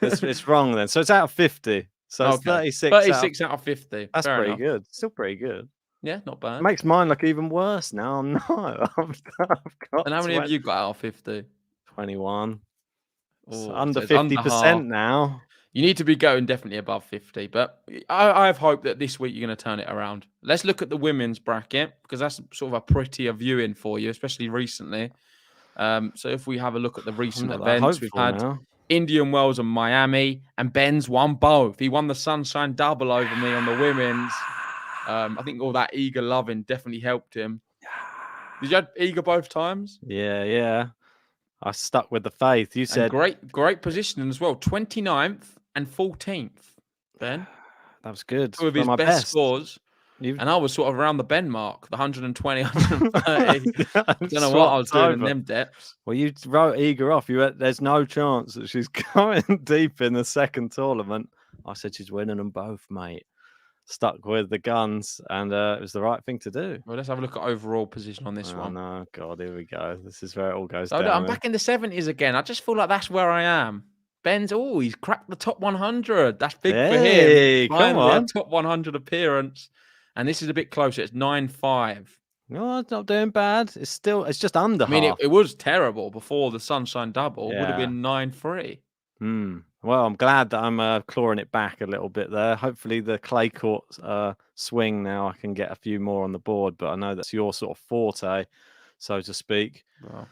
It's wrong then. So it's out of 50. So it's 36. 36 out of 50. That's Fair pretty enough. good. Still pretty good. Yeah, not bad. It makes mine look even worse now. I'm not. I've got and how many have you got out of 50? 21. Oh, under so 50% now. You need to be going definitely above 50, but I have hope that this week you're going to turn it around. Let's look at the women's bracket because that's sort of a prettier viewing for you, especially recently. So if we have a look at the recent events, we've had Indian Wells and Miami, and Ben's won both. He won the Sunshine Double over me on the women's. I think all that Iga loving definitely helped him. Did you have Iga both times? Yeah. I stuck with the faith. You said great positioning as well. 29th and 14th, Ben. That was good. Two of his best scores. And I was sort of around the Ben mark, the 120, 130. I don't know what I was doing in them depths. Well, you wrote Iga off. There's no chance that she's going deep in the second tournament. I said she's winning them both, mate. Stuck with the guns, and it was the right thing to do. Well, let's have a look at overall position on this one. Oh, no, God, here we go. This is where it all goes down. Look, I'm back in the 70s again. I just feel like that's where I am. Ben's, he's cracked the top 100. That's big for him. Come on. Top 100 appearance. And this is a bit closer. It's 9-5. No, it's not doing bad. It's just under half. I mean, it was terrible before the Sunshine Double. It would have been 9-3. Well, I'm glad that I'm clawing it back a little bit there. Hopefully the clay court swing now, I can get a few more on the board, but I know that's your sort of forte, so to speak. Well,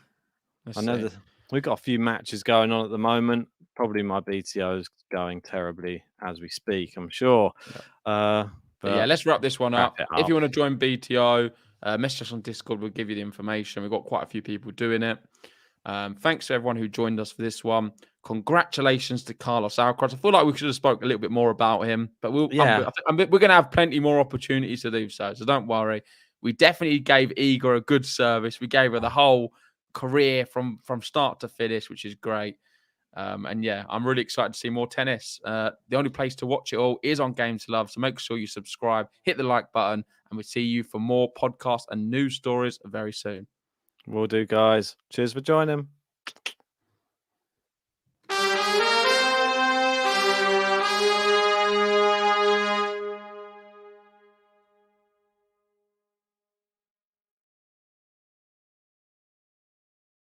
I know that we've got a few matches going on at the moment. Probably my BTO is going terribly as we speak, I'm sure. But yeah, let's wrap this one up. If you want to join BTO, message us on Discord. We'll give you the information. We've got quite a few people doing it. Thanks to everyone who joined us for this one. Congratulations to Carlos Alcaraz. I feel like we should have spoke a little bit more about him, but we're going to have plenty more opportunities to do so. So don't worry. We definitely gave Iga a good service. We gave her the whole career from start to finish, which is great. And yeah, I'm really excited to see more tennis. The only place to watch it all is on Game to Love. So make sure you subscribe, hit the like button, and we'll see you for more podcasts and news stories very soon. Will do, guys. Cheers for joining.